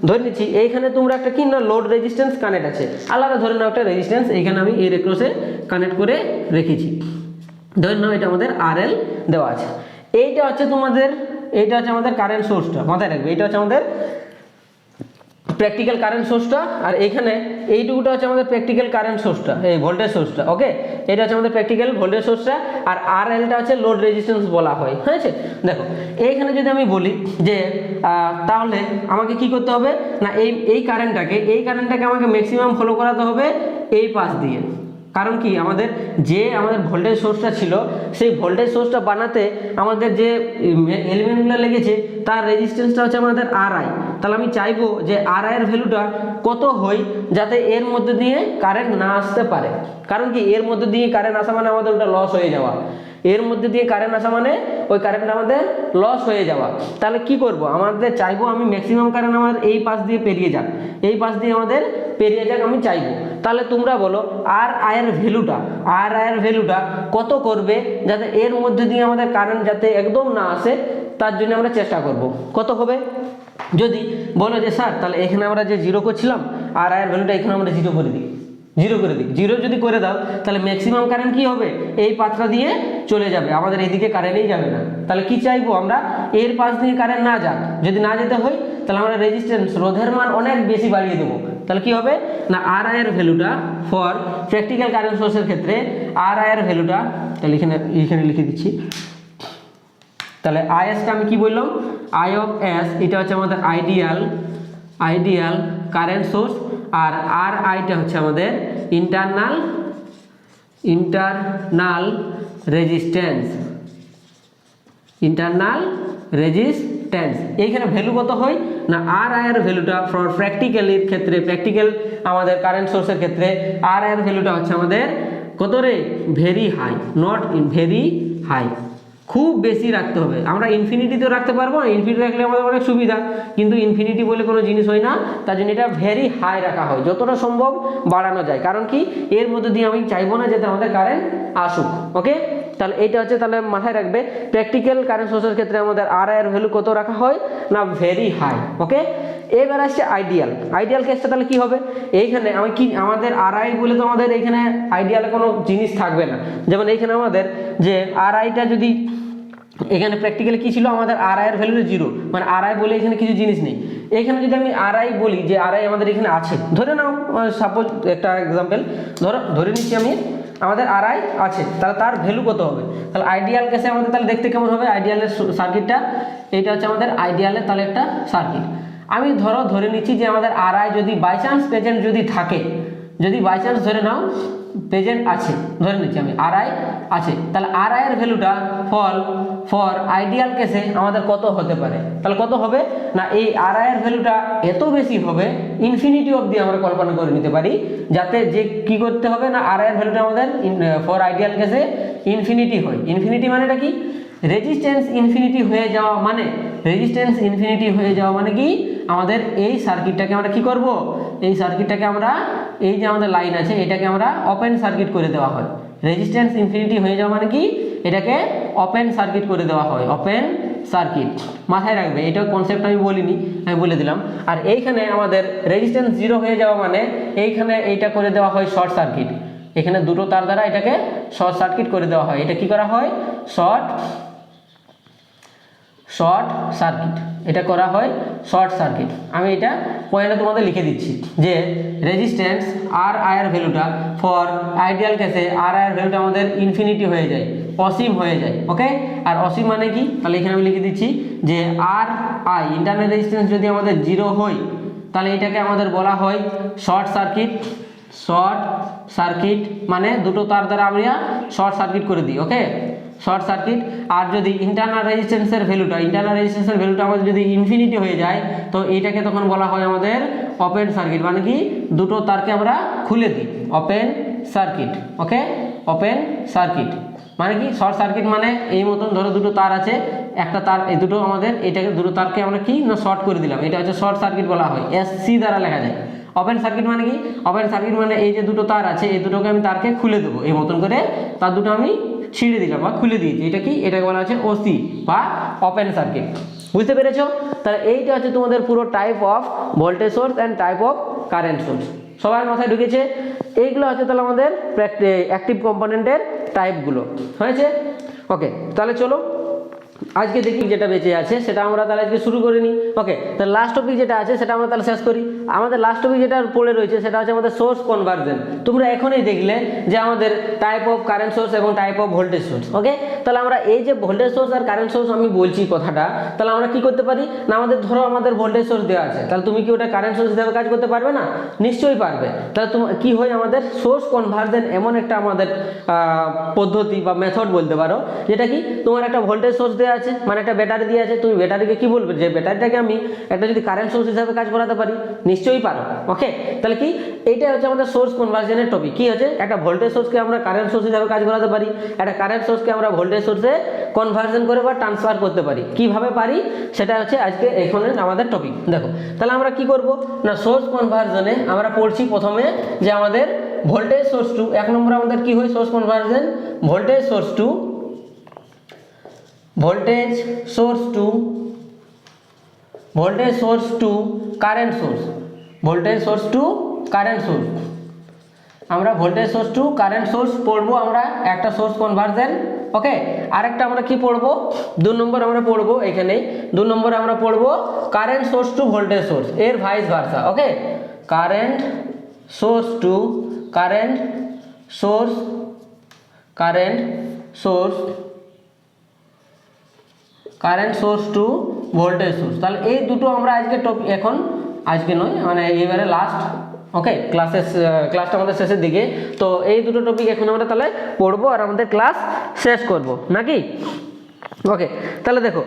A: ধরে নিচ্ছি এইখানে তোমরা একটা কি না লোড রেজিস্ট্যান্স কানেক্ট আছে, আলাদা ধরে নাও একটা রেজিস্ট্যান্স এইখানে আমি এর অ্যাক্রসে কানেক্ট করে রেখেছি, ধরে নাও এটা আমাদের RL দেওয়া আছে। এইটা হচ্ছে আমাদের কারেন্ট সোর্সটা, মাথায় রাখবে, এটা হচ্ছে আমাদের প্র্যাকটিক্যাল কারেন্ট সোর্সটা, আর এখানে এইটুকুটা হচ্ছে আমাদের প্র্যাকটিক্যাল কারেন্ট সোর্সটা, এই ভোল্টেজ সোর্সটা, ওকে, এটা হচ্ছে আমাদের প্র্যাকটিক্যাল ভোল্টেজ সোর্সটা, আর RLটা হচ্ছে লোড রেজিস্ট্যান্স বলা হয়, হয়েছে। দেখো এইখানে যদি আমি বলি যে তাহলে আমাকে কি করতে হবে না এই কারেন্টটাকে আমাকে ম্যাক্সিমাম ফলো করাতে হবে এই পাশ দিয়ে। কারণ কি আমাদের ভোল্টেজ সোর্সটা ছিল, সেই ভোল্টেজ সোর্সটা বানাতে আমাদের যে এলিমেন্টগুলো লেগেছে তার রেজিস্ট্যান্সটা হচ্ছে আমাদের RI। তাহলে আমি চাইবো যে RI এর ভ্যালুটা কত হয় যাতে এর মধ্যে দিয়ে কারেন্ট না আসতে পারে। কারণ কি এর মধ্যে দিয়ে কারেন্ট আসা মানে আমাদের ওটা লস হয়ে যাওয়া, এর মধ্যে দিয়ে কারেন্ট আসা মানে ওই কারেন্টটা আমাদের লস হয়ে যাওয়া। তাহলে কি করব, আমাদের চাইবো আমি ম্যাক্সিমাম কারেন্ট আমার এই পাশ দিয়ে পেরিয়ে যাক, আমি চাইবো। তাহলে তোমরা বলো RI এর ভ্যালুটা কত করবে যাতে এর মধ্যে দিয়ে আমাদের কারেন্ট যাতে একদম না আসে, তার জন্য আমরা চেষ্টা করব। কত হবে, যদি বলো যে স্যার তাহলে এখানে আমরা যে 0 করছিলাম RI এর ভ্যালুটা এখানে আমরা 0 করে দিই, 0 যদি করে দাও তাহলে ম্যাক্সিমাম কারেন্ট কি হবে এই পাথটা দিয়ে চলে যাবে, আমাদের এদিকে কারেন্টই যাবে না। তাহলে কি চাইবো আমরা এর পাশ দিয়ে কারেন্ট না যাক, যদি না যেতে হয় তাহলে আমরা রেজিস্ট্যান্স রোধের মান অনেক বেশি বাড়িয়ে দেবো। তাহলে কি হবে না RI এর ভ্যালুটা ফর প্র্যাকটিক্যাল কারেন্ট সোর্সের ক্ষেত্রে RI এর ভ্যালুটা, তাহলে এখানে লিখে দিচ্ছি তাহলে আইএসটা আমি কি বললাম, আই অফ এস এটা হচ্ছে আমাদের আইডিয়াল কারেন্ট সোর্স, আর আর আইটা হচ্ছে আমাদের ইন্টারনাল রেজিস্ট্যান্স। এইখানে ভ্যালু কত হয় না, আর আই এর ভ্যালুটা ফর প্র্যাকটিক্যালের ক্ষেত্রে, প্র্যাকটিক্যাল আমাদের কারেন্ট সোর্সের ক্ষেত্রে আর আই এর ভ্যালুটা হচ্ছে আমাদের কত রে, very high, not very high, খুব বেশি রাখতে হবে। আমরা ইনফিনিটিতেও রাখতে পারবো না, ইনফিনিটি রাখলে আমাদের অনেক সুবিধা, কিন্তু ইনফিনিটি বলে কোনো জিনিস হয় না, তার জন্য এটা ভেরি হাই রাখা হয়, যতটা সম্ভব বাড়ানো যায়। কারণ কি, এর মধ্যে দিয়ে আমি চাইবো না যাতে আমাদের কারেন্ট আসুক। ওকে, তাহলে এইটা হচ্ছে, তাহলে মাথায় রাখবে প্র্যাকটিক্যাল কারেন্ট সোর্সের ক্ষেত্রে আমাদের আর আই এর ভ্যালু কত রাখা হয় না, ভেরি হাই। ওকে, এবার আসছে আইডিয়াল কেসটা, তাহলে কি হবে, এইখানে আমি কি আমাদের আর আই বলে তো আমাদের এইখানে আইডিয়ালে কোনো জিনিস থাকবে না। যেমন এইখানে আমাদের যে আর আইটা যদি এখানে প্র্যাকটিক্যালি কি ছিল, আমাদের আর আই এর ভ্যালু 0, মানে আর আই বলে এখানে কিছু জিনিস নেই। এখানে যদি আমি আর আই বলি যে আর আই আমাদের এখানে আছে, ধরে নাও সাপোজ একটা এক্সাম্পল ধরে নিচ্ছি আমি, আমাদের আর আই আছে, তাহলে তার ভ্যালু কত হবে, তাহলে আইডিয়াল কেসে আমাদের তাহলে দেখতে কেমন হবে, আইডিয়ালের সার্কিটটা এইটা হচ্ছে আমাদের আইডিয়ালের তাহলে একটা সার্কিট। আমি ধরে নিচ্ছি যে আমাদের আর আই যদি বাই চান্স প্রেজেন্ট যদি থাকে, যদি বাই চান্স ধরে নাও প্রেজেন্ট আছে, ধরে নিচ্ছি আমি আর আই আছে, তাহলে আর আই এর ভ্যালুটা ফর আইডিয়াল কেসে আমাদের কত হতে পারে, তাহলে কত হবে না, এই আর আই এর ভ্যালুটা এত বেশি হবে, ইনফিনিটি অবধি আমরা কল্পনা করে নিতে পারি, যাতে যে কি করতে হবে না, আর আই এর ভ্যালুটা আমাদের ফর আইডিয়াল কেসে ইনফিনিটি হয়। ইনফিনিটি মানেটা কি, রেজিস্ট্যান্স ইনফিনিটি হয়ে যাওয়া মানে, কি আমাদের এই সার্কিটটাকে আমরা কি করব, এই সার্কিটটাকে আমরা, এই যে আমাদের লাইন আছে এটাকে আমরা ওপেন সার্কিট করে দেওয়া হয়। রেজিস্ট্যান্স ইনফিনিটি হয়ে যাওয়া মানে কি, এটাকে ওপেন সার্কিট করে দেওয়া হয়, ওপেন সার্কিট। মাথায় রাখবে, এটা কনসেপ্ট আমি বলিনি, আমি বলে দিলাম। আর এইখানে আমাদের রেজিস্ট্যান্স 0 হয়ে যাওয়া মানে এইখানে এইটা করে দেওয়া হয় শর্ট সার্কিট, এখানে দুটো তার দ্বারা এটাকে শর্ট সার্কিট করে দেওয়া হয়। এটা কি করা হয়, শর্ট সার্কিট, এটা করা হয় শর্ট সার্কিট। আমি এটা পয়েন্টে তোমাদের লিখে দিচ্ছি যে রেজিস্ট্যান্স আর আই এর ভ্যালুটা ফর আইডিয়াল কেসে আর আই এর ভ্যালুটা আমাদের ইনফিনিটি হয়ে যায়, অসীম হয়ে যায়। ওকে, আর অসীম মানে কি, তাহলে এখানে আমি লিখে দিচ্ছি যে আর আই ইন্টারনাল রেজিস্ট্যান্স যদি আমাদের 0 হয়, তাহলে এটাকে আমাদের বলা হয় শর্ট সার্কিট, মানে দুটো তার দ্বারা আমরা শর্ট সার্কিট করে দিই। ওকে, শর্ট সার্কিট। আর যদি ইন্টারনাল রেজিস্ট্যান্সের ভ্যালুটা আমাদের যদি ইনফিনিটি হয়ে যায়, তো এইটাকে তখন বলা হয় আমাদের ওপেন সার্কিট, মানে কি দুটো তারকে আমরা খুলে দিই, ওপেন সার্কিট। ওকে, ওপেন সার্কিট মানে কি, শর্ট সার্কিট মানে এই মতন ধরো দুটো তার আছে, একটা তার, এই দুটো আমাদের এটাকে দুটো তারকে আমরা কি না শর্ট করে দিলাম, এটা হচ্ছে শর্ট সার্কিট বলা হয়, এসসি দ্বারা লেখা যায়। ওপেন সার্কিট মানে কি, ওপেন সার্কিট মানে এই যে দুটো তার আছে, এই দুটোকে আমি তারকে খুলে দেবো, এই মতন করে তার দুটো আমি ছিঁড়ে দিলাম বা খুলে দিয়েছি, এটা কি, এটাকে বলা হচ্ছে ওসি বা ওপেন সার্কিট। বুঝতে পেরেছো? তাহলে এইটা হচ্ছে তোমাদের পুরো type of voltage source and type of current source. সবার মাথায় ঢুকেছে? এইগুলো হচ্ছে তাহলে আমাদের অ্যাক্টিভ কম্পোনেন্টের টাইপগুলো হয়েছে। ওকে, তাহলে চলো আজকে দেখি যেটা বেঁচে আছে সেটা আমরা তাহলে আজকে শুরু করে নিই। ওকে, তাহলে লাস্ট টপিক যেটা আছে সেটা আমরা তাহলে শেষ করি। আমাদের লাস্ট টপিক যেটা পড়ে রয়েছে সেটা হচ্ছে আমাদের সোর্স কনভার্জন। তোমরা এখনই দেখলে যে আমাদের টাইপ অফ কারেন্ট সোর্স এবং টাইপ অফ ভোল্টেজ সোর্স। ওকে, তাহলে আমরা এই যে ভোল্টেজ সোর্স আর কারেন্ট সোর্স আমি বলছি কথাটা, তাহলে আমরা কি করতে পারি না, ধরো আমাদের ভোল্টেজ সোর্স দেওয়া আছে, তাহলে তুমি কি ওটা কারেন্ট সোর্স হিসাবে কাজ করতে পারবে না? নিশ্চয়ই পারবে। তাহলে তোমার কি হয়, আমাদের সোর্স কনভার্জন এমন একটা আমাদের পদ্ধতি বা মেথড বলতে পারো, যেটা কি তোমার একটা ভোল্টেজ সোর্স দেওয়া আছে, মানে একটা ব্যাটারি দিয়ে আছে, তুমি ব্যাটারিকে কি বলবে যে ব্যাটারিটাকে আমি একটা যদি কারেন্ট সোর্স হিসাবে কাজ করাতে পারি, নিশ্চয়ই পারো। ওকে, তাহলে কি এইটা হচ্ছে আমাদের সোর্স কনভার্জনের টপিক। কি হচ্ছে, একটা ভোল্টেজ সোর্সকে আমরা কারেন্ট সোর্স হিসাবে কাজ করাতে পারি, একটা কারেন্ট সোর্সকে আমরা ভোল্টেজ সোর্সে কনভার্জন করে বা ট্রান্সফার করতে পারি। কিভাবে পারি সেটা হচ্ছে আজকে এখানে আমাদের টপিক। দেখো, তাহলে আমরা কি করব না, সোর্স কনভার্জনে আমরা পড়ছি প্রথমে যে আমাদের ভোল্টেজ সোর্স টু, এক নম্বর আমাদের কি হয় source conversion, voltage source to current source, আমরা voltage source to current source পড়বো, আমরা একটা সোর্স কনভার্জন। ওকে, আরেকটা আমরা কি পড়বো, 2 নম্বর আমরা পড়বো, এখানে 2 নম্বর আমরা পড়বো current source to voltage source, এর vice versa. Okay, current source to current source current source to voltage source. তাহলে এই দুটো আমরা আজকে এখন আজকে নয় মানে এইবারে লাস্ট, ওকে, ক্লাসটা আমাদের শেষের দিকে। তো এই দুটো টপিক এখন আমরা তাহলে পড়বো আর আমাদের ক্লাস শেষ করব নাকি? ওকে, তাহলে দেখো,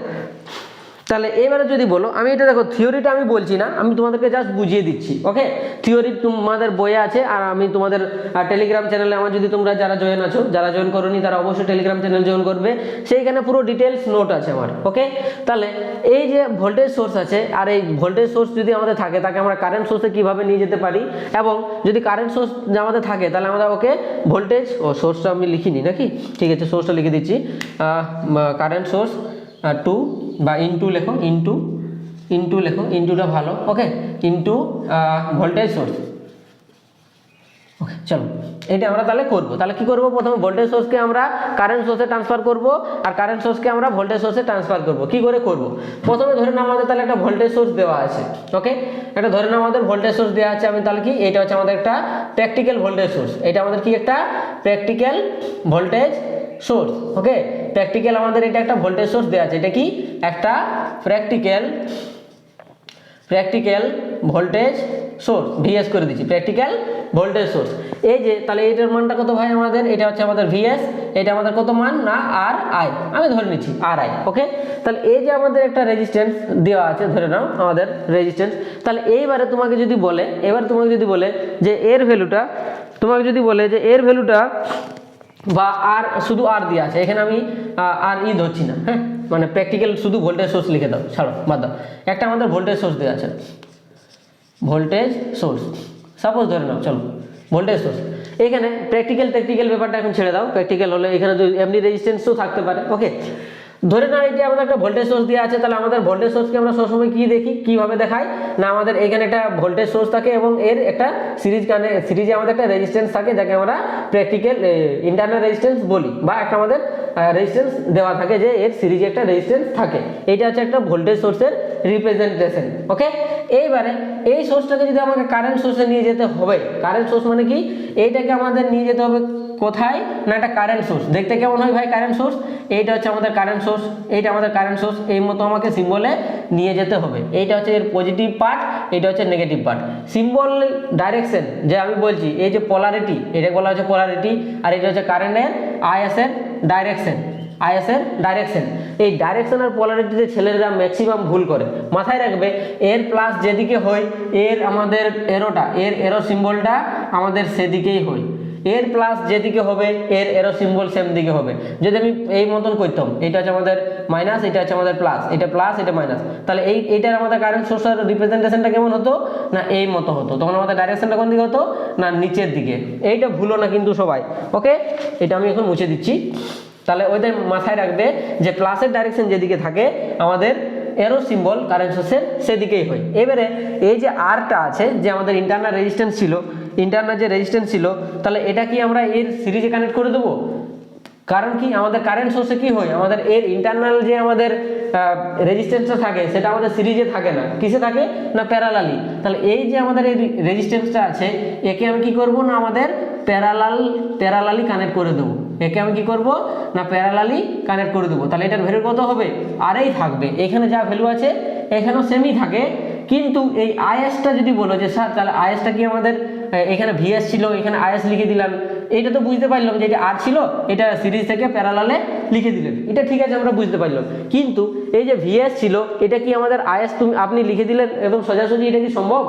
A: তাহলে এবারে যদি বলো, আমি এটা দেখো থিওরিটা আমি বলছি না, আমি তোমাদেরকে জাস্ট বুঝিয়ে দিচ্ছি। ওকে, থিওরি তোমাদের বইয়ে আছে আর আমি তোমাদের টেলিগ্রাম চ্যানেলে আমার যদি তোমরা যারা জয়েন আছো, যারা জয়েন করোনি তারা অবশ্যই টেলিগ্রাম চ্যানেল জয়েন করবে, সেইখানে পুরো ডিটেলস নোট আছে আমার। ওকে, তাহলে এই যে ভোল্টেজ সোর্স আছে আর এই ভোল্টেজ সোর্স যদি আমাদের থাকে তাকে আমরা কারেন্ট সোর্সে কীভাবে নিয়ে যেতে পারি, এবং যদি কারেন্ট সোর্স আমাদের থাকে তাহলে আমরা ওকে ভোল্টেজ সোর্সটা আমি লিখিনি নাকি, ঠিক আছে, সোর্সটা লিখে দিচ্ছি, কারেন্ট সোর্স টু বা ইনটু লেখো, ইনটু লেখো, ইনটুটা ভালো, ওকে, ইনটু ভোল্টেজ সোর্স। ওকে, চলো এটা আমরা তাহলে করবো। তাহলে কি করবো, প্রথমে ভোল্টেজ সোর্সকে আমরা কারেন্ট সোর্সে ট্রান্সফার করব আর কারেন্ট সোর্সকে আমরা ভোল্টেজ সোর্সে ট্রান্সফার করব। কি করে করব, প্রথমে ধরে নাও আমাদের তাহলে একটা ভোল্টেজ সোর্স দেওয়া আছে। ওকে, একটা ধরে নাও আমাদের ভোল্টেজ সোর্স দেওয়া আছে, আমি তাহলে কি, এটা হচ্ছে আমাদের একটা প্র্যাকটিক্যাল ভোল্টেজ সোর্স, এটা আমাদের কি একটা প্র্যাকটিক্যাল ভোল্টেজ সোর্স। ওকে, প্র্যাকটিক্যাল আমাদের এটা একটা ভোল্টেজ সোর্স দেওয়া আছে, এটা কি একটা প্র্যাকটিক্যাল ভোল্টেজ সোর্স, ভিএস করে দিচ্ছি, প্র্যাকটিক্যাল ভোল্টেজ সোর্স। এই যে তাহলে এটার মানটা কত ভাই আমাদের, এটা হচ্ছে আমাদের ভিএস, এটা আমাদের কত মান না আর আই, আমি ধরে নিচ্ছি আর আই। ওকে, তাহলে এই যে আমাদের একটা রেজিস্ট্যান্স দেওয়া আছে, ধরে নাও আমাদের রেজিস্ট্যান্স। তাহলে এইবারে তোমাকে যদি বলে, যে এর ভ্যালুটা, তোমাকে যদি বলে যে এর ভ্যালুটা বা আর শুধু আর দেওয়া আছে, এখানে আমি আর ই ধরছি না, হ্যাঁ, মানে প্র্যাকটিক্যাল শুধু ভোল্টেজ সোর্স লিখে দাও, ছাড়ো বাদ দাও। একটা আমাদের ভোল্টেজ সোর্স দেওয়া আছে, ভোল্টেজ সোর্স সাপোজ ধরে নাও, চলো ভোল্টেজ সোর্স। এখানে প্র্যাকটিক্যাল ব্যাপারটা এখন ছেড়ে দাও, প্র্যাকটিক্যাল হলে এখানে এমনি রেজিস্ট্যান্সও থাকতে পারে। ওকে, ধরে নাও এটা আমাদের একটা ভোল্টেজ সোর্স দেওয়া আছে, তাহলে আমাদের ভোল্টেজ সোর্সকে আমরা সবসময় কি দেখি, কিভাবে দেখাই না, আমাদের এখানে একটা ভোল্টেজ সোর্স থাকে এবং এর একটা সিরিজে আমাদের একটা রেজিস্ট্যান্স থাকে, যাকে আমরা প্র্যাকটিক্যাল ইন্টারনাল রেজিস্ট্যান্স বলি, বা একটা আমাদের রেজিস্ট্যান্স দেওয়া থাকে যে এর সিরিজে একটা রেজিস্ট্যান্স থাকে। এটা হচ্ছে একটা ভোল্টেজ সোর্সের রিপ্রেজেন্টেশন। ওকে, এইবারে এই সোর্সটাকে যদি আমাকে কারেন্ট সোর্সে নিয়ে যেতে হবে, কারেন্ট সোর্স মানে কি, এইটাকে আমাদের নিয়ে যেতে হবে কোথায় না, একটা কারেন্ট সোর্স। দেখতে কেমন হয় ভাই কারেন্ট সোর্স, এইটা হচ্ছে আমাদের কারেন্ট সোর্স, এইটা আমাদের কারেন্ট সোর্স, এই মতো আমাকে সিম্বলে নিয়ে যেতে হবে। এইটা হচ্ছে এর পজিটিভ পার্ট, এটা হচ্ছে নেগেটিভ পার্ট। সিম্বল ডাইরেকশন যে আমি বলছি, এই যে পোলারিটি, এটা বলা হচ্ছে পোলারিটি, আর এটা হচ্ছে কারেন্টের আইএসের ডাইরেকশন, এই ডাইরেকশন আর পোলারিটিতে ছেলেরা ম্যাক্সিমাম ভুল করে। মাথায় রাখবে, এর প্লাস যেদিকে হয়, এর আমাদের এরোটা, এর এরো সিম্বলটা আমাদের সেদিকেই হয়, এর প্লাস যেদিকে হবে এর এরো সিম্বল সেম দিকে হবে। যদি আমি এই মতন করতাম, এটা হচ্ছে আমাদের মাইনাস, এটা হচ্ছে আমাদের প্লাস, এটা প্লাস, এটা মাইনাস, তাহলে এইটার আমাদের কারেন্ট সোর্সের রিপ্রেজেন্টেশনটা কেমন হতো না, এই মতো হতো। তখন আমাদের ডাইরেকশনটা কোন দিকে হতো না, নিচের দিকে। এইটা ভুলো না কিন্তু সবাই। ওকে, এটা আমি এখন মুছে দিচ্ছি। তাহলে ওইটাই মাথায় রাখবে যে প্লাসের ডাইরেকশন যেদিকে থাকে আমাদের এরো সিম্বল কারেন্ট সোর্সের সেদিকেই হয়। এবারে এই যে আরটা আছে, যে আমাদের ইন্টারনাল রেজিস্ট্যান্স ছিল, তাহলে এটা কি আমরা এর সিরিজে কানেক্ট করে দেবো? কারণ কি, আমাদের কারেন্ট সোর্সে কি হয়, আমাদের এর ইন্টারনাল যে আমাদের রেজিস্ট্যান্সটা থাকে সেটা আমাদের সিরিজে থাকে না, কিসে থাকে না, প্যারালালি। তাহলে এই যে আমাদের এই রেজিস্ট্যান্সটা আছে, একে আমি কি করব না, আমাদের প্যারালালি কানেক্ট করে দেবো। একে আমি কি করব না, প্যারালালি কানেক্ট করে দেবো। তাহলে এটার ভ্যালু কত হবে, আরই থাকবে, এখানে যা ভ্যালু আছে এখানেও সেমই থাকে। কিন্তু এই আইএসটা যদি বলো যে স্যার তাহলে আইএসটা কি আমাদের, এখানে ভিএস ছিল, এখানে আইএস লিখে দিলাম, এটা তো বুঝতে পারলাম যে এটা আর ছিল, এটা সিরিজ থেকে প্যারালালে লিখে দিলেন, এটা ঠিক আছে, আমরা বুঝতে পারলাম। কিন্তু এই যে ভিএস ছিল, এটা কি আমাদের আইএস আপনি লিখে দিলেন এবং সোজাসুজি, এটা কি সম্ভব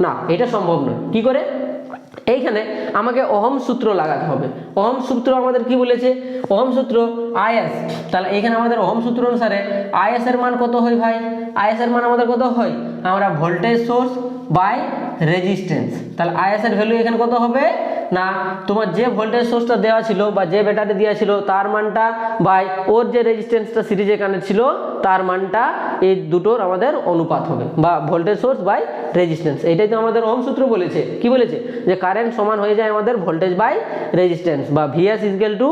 A: না, এটা সম্ভব নয়। কি করে, এইখানে আমাকে ওহম সূত্র লাগাতে হবে। ওহম সূত্র আমাদের কি বলেছে, ওহম সূত্র আইএস, তাহলে এখানে আমাদের ওহম সূত্র অনুসারে আইএস এর মান কত হয় ভাই, আইএস এর মান আমাদের কত হয়, আমরা ভোল্টেজ সোর্স বাই রেজিস্ট্যান্স। তাহলে আইএস এর ভ্যালু এখানে কত হবে না, তোমার যে ভোল্টেজ সোর্সটা দেওয়া ছিল বা যে ব্যাটারি দেওয়া ছিল তার মানটা বাই ওর যে রেজিস্ট্যান্সটা সিরিজে কানেক্ট ছিল তার মানটা, এই দুটোর আমাদের অনুপাত হবে, বা ভোল্টেজ সোর্স বাই রেজিস্ট্যান্স। এইটাই তো আমাদের ওহম সূত্র বলেছে। কি বলেছে, যে কারেন্ট সমান হয়ে যায় আমাদের ভোল্টেজ বাই রেজিস্ট্যান্স, বা VS equal to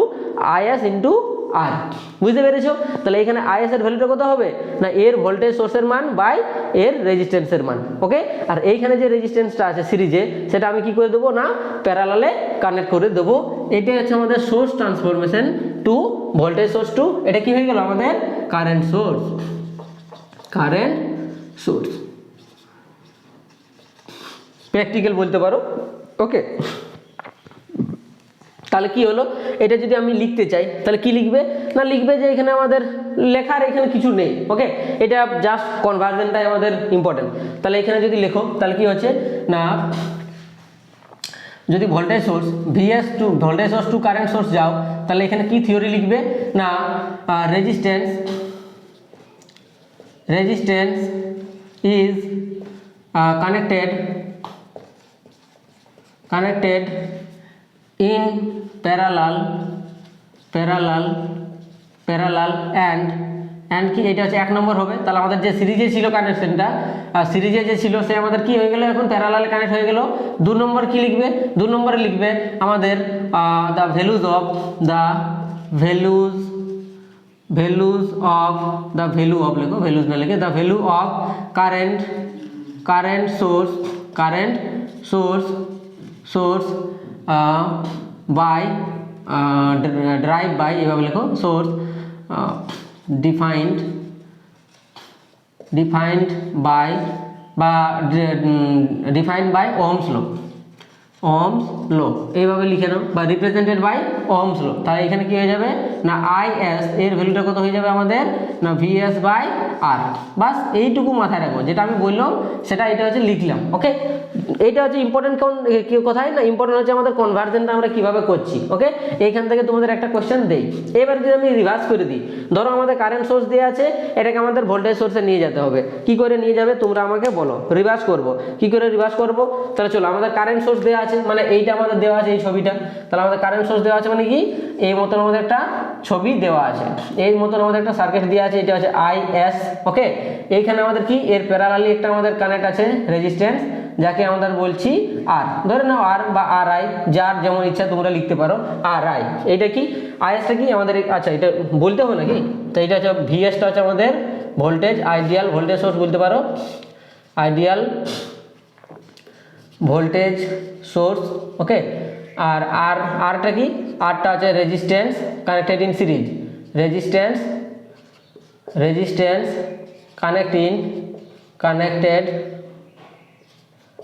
A: IS into R. বুঝতে পেরেছো? তাহলে এখানে আইএস এর ভ্যালুটা কত হবে না, এর ভোল্টেজ সোর্সের মান বাই এর রেজিস্ট্যান্সের মান। ওকে, আর এইখানে যে রেজিস্ট্যান্সটা আছে সিরিজে, সেটা আমি কি করে দেবো না, প্যারালালে কানেক্ট করে দেবো। এটাই হচ্ছে আমাদের source transformation to voltage source to, এটা কি হয়ে গেল আমাদের কারেন্ট সোর্স প্র্যাকটিক্যাল বলতে পারো। ওকে, তাহলে কি হলো, এটা যদি আমি লিখতে চাই তাহলে কি লিখবে না, লিখবে যে এখানে আমাদের লেখার এখানে কিছু নেই। ওকে, এটা জাস্ট কনভার্সনটাই আমাদের ইম্পর্টেন্ট। তাহলে এখানে যদি লেখো তাহলে কি হচ্ছে না, যদি voltage source to current source যাও তাহলে এখানে কি থিওরি লিখবে না, resistance is connected in parallel and কি, এটা হচ্ছে 1 নম্বর হবে। তাহলে আমাদের যে সিরিজে ছিল কানেকশনটা, সিরিজে যে ছিল সে আমাদের কি হয়ে গেল, এখন প্যারালালে কানেক্ট হয়ে গেল। 2 নম্বর কি লিখবে, 2 নম্বরে লিখবে আমাদের দ্য ভ্যালুজ অফ লেখো, ভ্যালুজ না লিখে the value of current source by drive by এভাবে লেখো, সোর্স ডিফাইন্ড বাই ওহমস ল এইভাবে লিখে নাও, বা রিপ্রেজেন্টেড বাই ওহমস ল। তাহলে এখানে কি হয়ে যাবে না, আইএস এর ভ্যালুটা কত হয়ে যাবে আমাদের না, ভিএস বাই আর। বাস এইটুকু মাথায় রাখবো, যেটা আমি বললাম সেটা এটা হচ্ছে লিখলাম। ওকে, এইটা হচ্ছে ইম্পর্টেন্ট কোথায় না, ইম্পর্টেন্ট হচ্ছে আমাদের কনভার্জনটা আমরা কিভাবে করছি। ওকে, এইখান থেকে তোমাদের একটা কোশ্চেন দেই। এবার যদি আমি রিভার্স করে দিই, ধরো আমাদের কারেন্ট সোর্স দেওয়া আছে, এটাকে আমাদের ভোল্টেজ সোর্সে নিয়ে যেতে হবে। কি করে নিয়ে যাবে তোমরা আমাকে বলো, রিভার্স করব কি করে রিভার্স করব। তাহলে চলো, আমাদের কারেন্ট সোর্স দেওয়া আছে, মানে এইটা আমাদের দেওয়া আছে এই ছবিটা। তাহলে আমাদের কারেন্ট সোর্স দেওয়া আছে মানে কি, এই মতন আমাদের একটা ছবি দেওয়া আছে, এই মতন আমাদের একটা সার্কিট দেওয়া আছে, এটা হচ্ছে আইএস। ওকে, এইখানে আমাদের কি, এর প্যারালালি একটা আমাদের কানেক্ট আছে রেজিস্ট্যান্স, যাকে আমরা বলছি আর, ধরে নাও আর বা আর আই, যার যেমন ইচ্ছা তোমরা লিখতে পারো আর আই। এইটা কি আইএসটা কি আমাদের, আচ্ছা এটা বলতে হবে নাকি, তো এটা হচ্ছে ভিএসটা হচ্ছে আমাদের ভোল্টেজ, আইডিয়াল ভোল্টেজ সোর্স বলতে পারো, আইডিয়াল ভোল্টেজ সোর্স। ওকে, আর আরটা কি, আরটা হচ্ছে resistance connected in series, resistance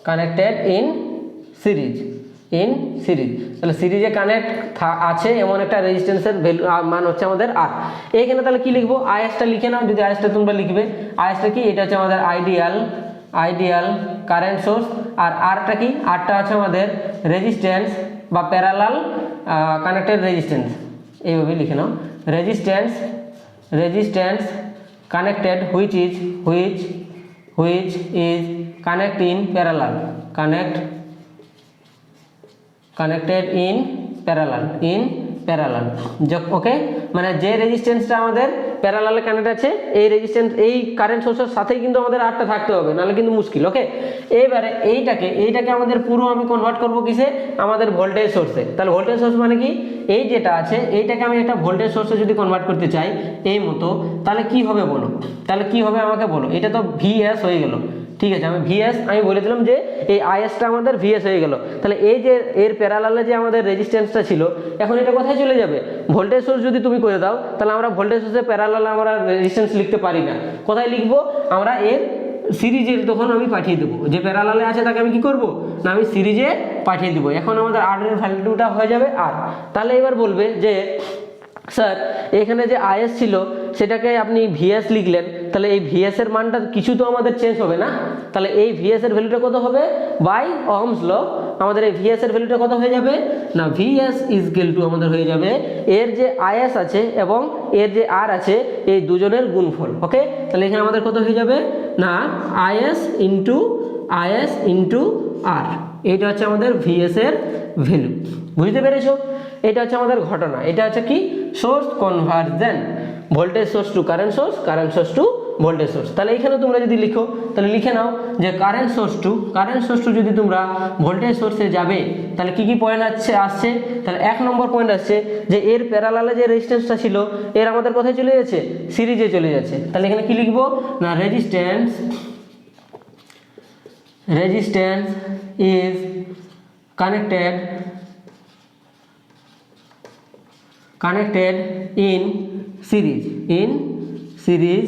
A: connected in series. তাহলে সিরিজে কানেক্ট আছে এমন একটা রেজিস্ট্যান্সের ভ্যালু মান হচ্ছে আমাদের আর। এইখানে তাহলে কি লিখবো, আইএসটা লিখে নাও, যদি আইএসটা তোমরা লিখবে, আইএসটা কি, এটা হচ্ছে আমাদের আইডিয়াল কারেন্ট সোর্স। আর আরটা কি, আরটা আছে আমাদের রেজিস্ট্যান্স বা প্যারালাল কানেক্টেড রেজিস্ট্যান্স, এইভাবে লিখে নাও, resistance connected which is connect in parallel, connected in parallel. Okay, মানে যে রেজিস্ট্যান্সটা আমাদের প্যারালালে কানেক্ট আছে, এই রেজিস্ট্যান্স এই কারেন্ট সোর্সের সাথেই কিন্তু আমাদের আরটা থাকতে হবে, নাহলে কিন্তু মুশকিল। ওকে, এইবারে এইটাকে আমাদের পুরো আমি কনভার্ট করব কিসে, আমাদের ভোল্টেজ সোর্সে। তাহলে ভোল্টেজ সোর্স মানে কি, এই যেটা আছে এইটাকে আমি একটা ভোল্টেজ সোর্সে যদি কনভার্ট করতে চাই এই মতো, তাহলে কি হবে বলো, তাহলে কি হবে আমাকে বলো। এটা তো ভিএস হয়ে গেল, ঠিক আছে, আমি ভিএস আমি বলে দিলাম যে এই আইএসটা আমাদের ভিএস হয়ে গেল। তাহলে এই যে এর প্যারালালে যে আমাদের রেজিস্ট্যান্সটা ছিল, এখন এটা কোথায় চলে যাবে, ভোল্টেজ সোর্স যদি তুমি করে দাও, তাহলে আমরা ভোল্টেজ সোর্সের প্যারালালে আমরা রেজিস্ট্যান্স লিখতে পারি না। কোথায় লিখবো, আমরা এর সিরিজে তখন আমি পাঠিয়ে দেবো, যে প্যারালালে আছে তাকে আমি কি করব না, আমি সিরিজে পাঠিয়ে দেবো। এখন আমাদের আর এর ভ্যালুটা হয়ে যাবে আর। তাহলে এবার বলবে যে স্যার এখানে যে আইএস ছিল সেটাকে আপনি ভিএস লিখলেন, তাহলে এই ভিএস এর মানটা কিছু তো আমাদের চেঞ্জ হবে না, তাহলে এই ভিএস এর ভ্যালুটা কত হবে, বাই ওহমস ল আমাদের এই ভিএস এর ভ্যালুটা কত হয়ে যাবে না, ভিএস ইকুয়াল টু আমাদের হয়ে যাবে এর যে আইএস আছে এবং এর যে আর আছে এই দুজনের গুণফল। ওকে, তাহলে এখানে আমাদের কত হয়ে যাবে না, আইএস ইন্টু আর। এইটা হচ্ছে আমাদের ভিএস এর ভ্যালু, বুঝতে পেরেছো। এটা হচ্ছে আমাদের ঘটনা, এটা হচ্ছে কি source conversion, voltage source to current source to voltage source. তাহলে এখানে তোমরা যদি লিখো তাহলে লিখে নাও যে কারেন্ট সোর্স টু যদি তোমরা ভোল্টেজ সোর্সে যাবে তাহলে কি পয়েন্ট আসছে, তাহলে 1 নম্বর পয়েন্ট আসছে যে এর প্যারালালে যে রেজিস্ট্যান্সটা ছিল এর আমাদের কোথায় চলে যাচ্ছে, সিরিজে চলে যাচ্ছে। তাহলে এখানে কি লিখবো না, resistance is connected in series series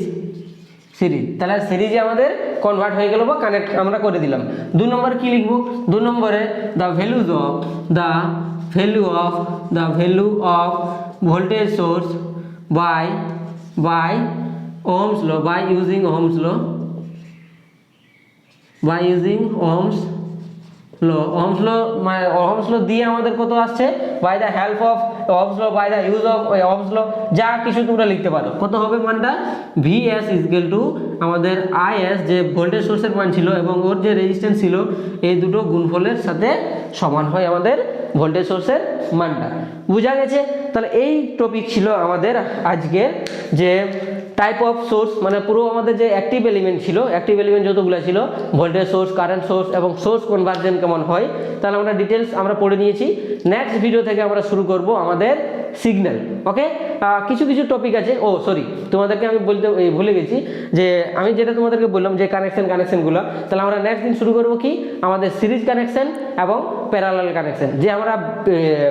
A: তাহলে সিরিজে আমাদের কনভার্ট হয়ে গেল বা কানেক্ট আমরা করে দিলাম। 2 নম্বরে কি লিখবো? 2 নম্বরে the value of voltage source by Ohm's law, by using Ohm's law দিয়ে আমাদের কত আসছে? By the help of Ohm's law, by the use of Ohm's law, যা কিছু তোমরা লিখতে পারো। কত হবে মানটা? ভিএস ইকুয়াল টু আমাদের আইএস যে ভোল্টেজ সোর্সের মান ছিল এবং ওর যে রেজিস্ট্যান্স ছিল, এই দুটো গুণফলের সাথে সমান হয় আমাদের ভোল্টেজ সোর্সের মানটা। বোঝা গেছে? তাহলে এই টপিক ছিল আমাদের আজকে, যে টাইপ অফ সোর্স, মানে পুরো আমাদের যে অ্যাক্টিভ এলিমেন্ট ছিল, অ্যাক্টিভ এলিমেন্ট যতগুলো ছিল, ভোল্টেজ সোর্স, কারেন্ট সোর্স এবং সোর্স কনভার্জন কেমন হয়, তাহলে আমরা ডিটেলস আমরা পড়ে নিয়েছি। নেক্সট ভিডিও থেকে আমরা শুরু করব আমাদের সিগন্যাল। ওকে, কিছু টপিক আছে। সরি, তোমাদেরকে আমি বলতে ভুলে গেছি যে আমি যেটা তোমাদেরকে বললাম যে কানেকশনগুলো, তাহলে আমরা নেক্সট দিন শুরু করব কি আমাদের সিরিজ কানেকশন এবং প্যারালাল কানেকশন। যে আমরা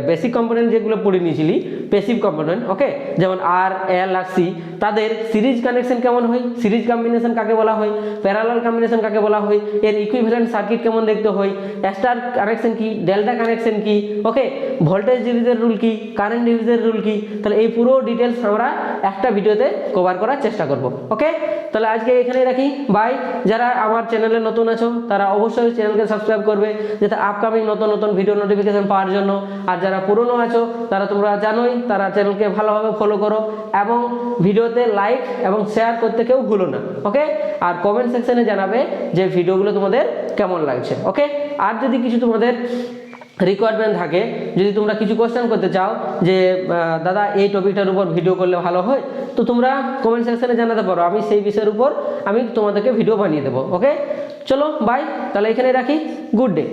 A: বেসিক কম্পোনেন্ট যেগুলো পড়ে নিয়েছিলি, প্যাসিভ কম্পোনেন্ট, ওকে, যেমন আর, এল আর সি, তাদের সিরিজ কানেকশন কেমন হয়, সিরিজ কম্বিনেশন কাকে বলা হয়, প্যারালাল কম্বিনেশন কাকে বলা হয়, এর ইকুইভ্যালেন্ট সার্কিট কেমন দেখতে হয়, স্টার কানেকশন কি, ডেল্টা কানেকশন কি, ওকে, ভোল্টেজ ডিভিজের রুল কি, কারেন্ট ডিভিজের রুল কি, তাহলে এই পুরো ডিটেলস আমরা একটা ভিডিওতে কভার করার চেষ্টা করব। ওকে, তাহলে আজকে এখানেই রাখি। বাই। যারা আমার চ্যানেলে নতুন আছো তারা অবশ্যই চ্যানেলকে সাবস্ক্রাইব করবে, যাতে আপকামিং নতুন ভিডিও নোটিফিকেশন পাওয়ার জন্য। আর যারা পুরনো আছো তারা তোমরা জানোই, তারা চ্যানেলকে ভালোভাবে ফলো করো এবং ভিডিওতে লাইক এবং শেয়ার করতে কেউ ভুলো না। ওকে, আর কমেন্ট সেকশনে জানাবে যে ভিডিওগুলো তোমাদের কেমন লাগছে। ওকে, আর যদি কিছু তোমাদের রিকোয়ারমেন্ট থাকে, যদি তোমরা কিছু কোশ্চেন করতে চাও যে দাদা এই টপিকটার উপর ভিডিও করলে ভালো হয়, তো তোমরা কমেন্ট সেকশনে জানাতে পারো, আমি সেই বিষয়ের উপর আমি তোমাদেরকে ভিডিও বানিয়ে দেবো। ওকে, চলো বাই, তাহলে এখানে রাখি। Good day.